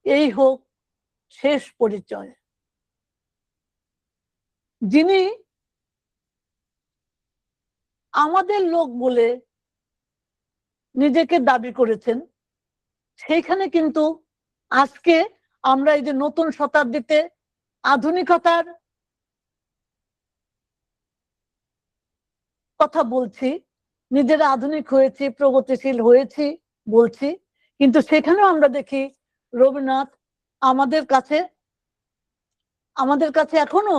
A: এই হোক শেষ পরিচয়। যিনি আমাদের লোক বলে নিজেকে দাবি করেছেন, সেইখানে কিন্তু আজকে আমরা এই যে নতুন শতাব্দীতে আধুনিকতার কথা বলছি, নিজেরা আধুনিক হয়েছি, প্রগতিশীল হয়েছি বলছি, কিন্তু সেখানেও আমরা দেখি রবীন্দ্রনাথ আমাদের কাছে এখনো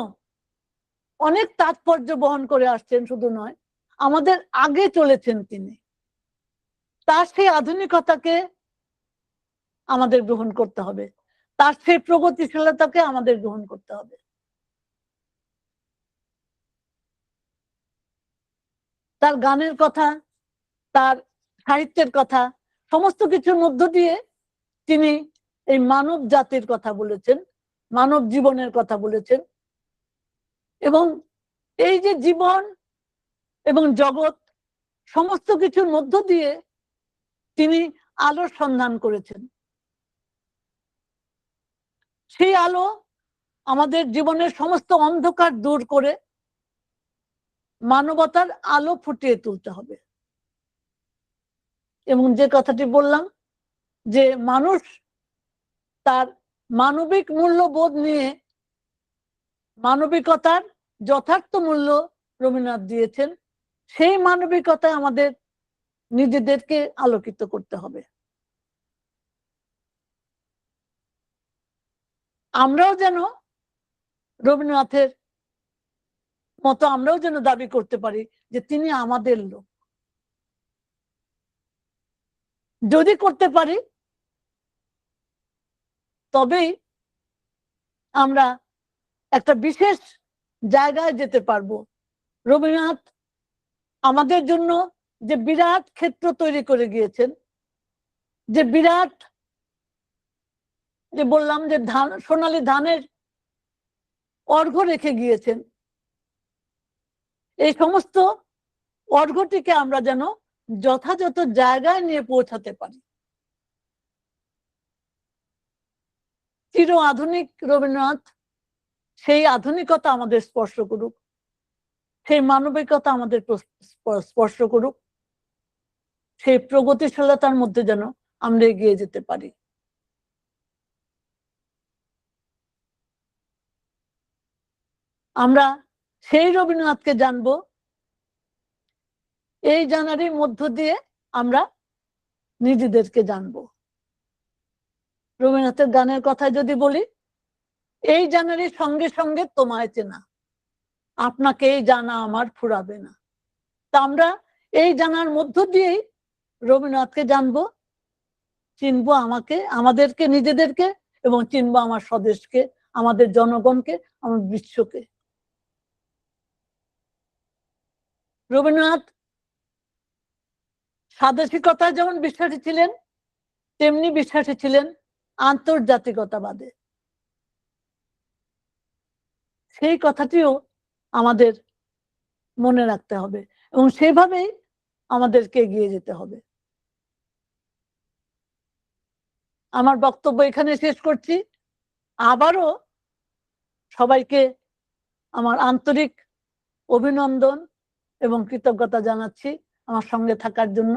A: অনেক তাৎপর্য বহন করে আসছেন। শুধু নয়, আমাদের আগে চলেছেন তিনি। তার সেই আধুনিকতাকে আমাদের গ্রহণ করতে হবে, তার সেই প্রগতিশীলতাকে আমাদের গ্রহণ করতে হবে। তার গানের কথা, তার সাহিত্যের কথা, সমস্ত কিছুর মধ্য দিয়ে তিনি এই মানব জাতির কথা বলেছেন, মানব জীবনের কথা বলেছেন। এবং এই যে জীবন এবং জগৎ, সমস্ত কিছুর মধ্য দিয়ে তিনি আলোর সন্ধান করেছেন। সেই আলো আমাদের জীবনের সমস্ত অন্ধকার দূর করে মানবতার আলো ফুটিয়ে তুলতে হবে। এবং যে কথাটি বললাম যে মানুষ তার মানবিক মূল্যবোধ নিয়ে, মানবিকতার যথার্থ মূল্য রবীন্দ্রনাথ দিয়েছেন, সেই মানবিকতায় আমাদের নিজেদেরকে আলোকিত করতে হবে। আমরাও যেন রবীন্দ্রনাথের মতো আমরাও যেন দাবি করতে পারি যে তিনি আমাদের লোক। যদি করতে পারি তবেই আমরা একটা বিশেষ জায়গায় যেতে পারবো। রবীন্দ্রনাথ আমাদের জন্য যে বিরাট ক্ষেত্র তৈরি করে গিয়েছেন, যে বিরাট, যে বললাম যে ধান, সোনালী ধানের অর্ঘ্য রেখে গিয়েছেন, এই সমস্ত অর্ঘ্যটিকে আমরা যেন যথাযথ জায়গায় নিয়ে পৌঁছাতে পারি। চির আধুনিক রবীন্দ্রনাথ সেই আধুনিকতা আমাদের স্পর্শ করুক, সেই মানবিকতা আমাদের স্পর্শ করুক, সেই প্রগতিশীলতার মধ্যে যেন আমরা এগিয়ে যেতে পারি। আমরা সেই রবীন্দ্রনাথকে জানবো। এই জানারই মধ্য দিয়ে আমরা নিজেদেরকে জানবো। রবীন্দ্রনাথের গানের কথা যদি বলি, এই জানারই সঙ্গে সঙ্গে তোমায় চেনা, আপনাকে এই জানা আমার ফুরাবে না। তা আমরা এই জানার মধ্য দিয়েই রবীন্দ্রনাথকে জানবো, চিনবো আমাকে, আমাদেরকে, নিজেদেরকে, এবং চিনবো আমার স্বদেশকে, আমাদের জনগণকে, আমার বিশ্বকে। রবীন্দ্রনাথ স্বাদেশিকতায় যেমন বিশ্বাসী ছিলেন, তেমনি বিশ্বাসী ছিলেন আন্তর্জাতিকতাবাদে। সেই কথাটিও আমাদের মনে রাখতে হবে এবং সেভাবেই আমাদেরকে এগিয়ে যেতে হবে। আমার বক্তব্য এখানে শেষ করছি। আবারও সবাইকে আমার আন্তরিক অভিনন্দন এবং কৃতজ্ঞতা জানাচ্ছি আমার সঙ্গে থাকার জন্য।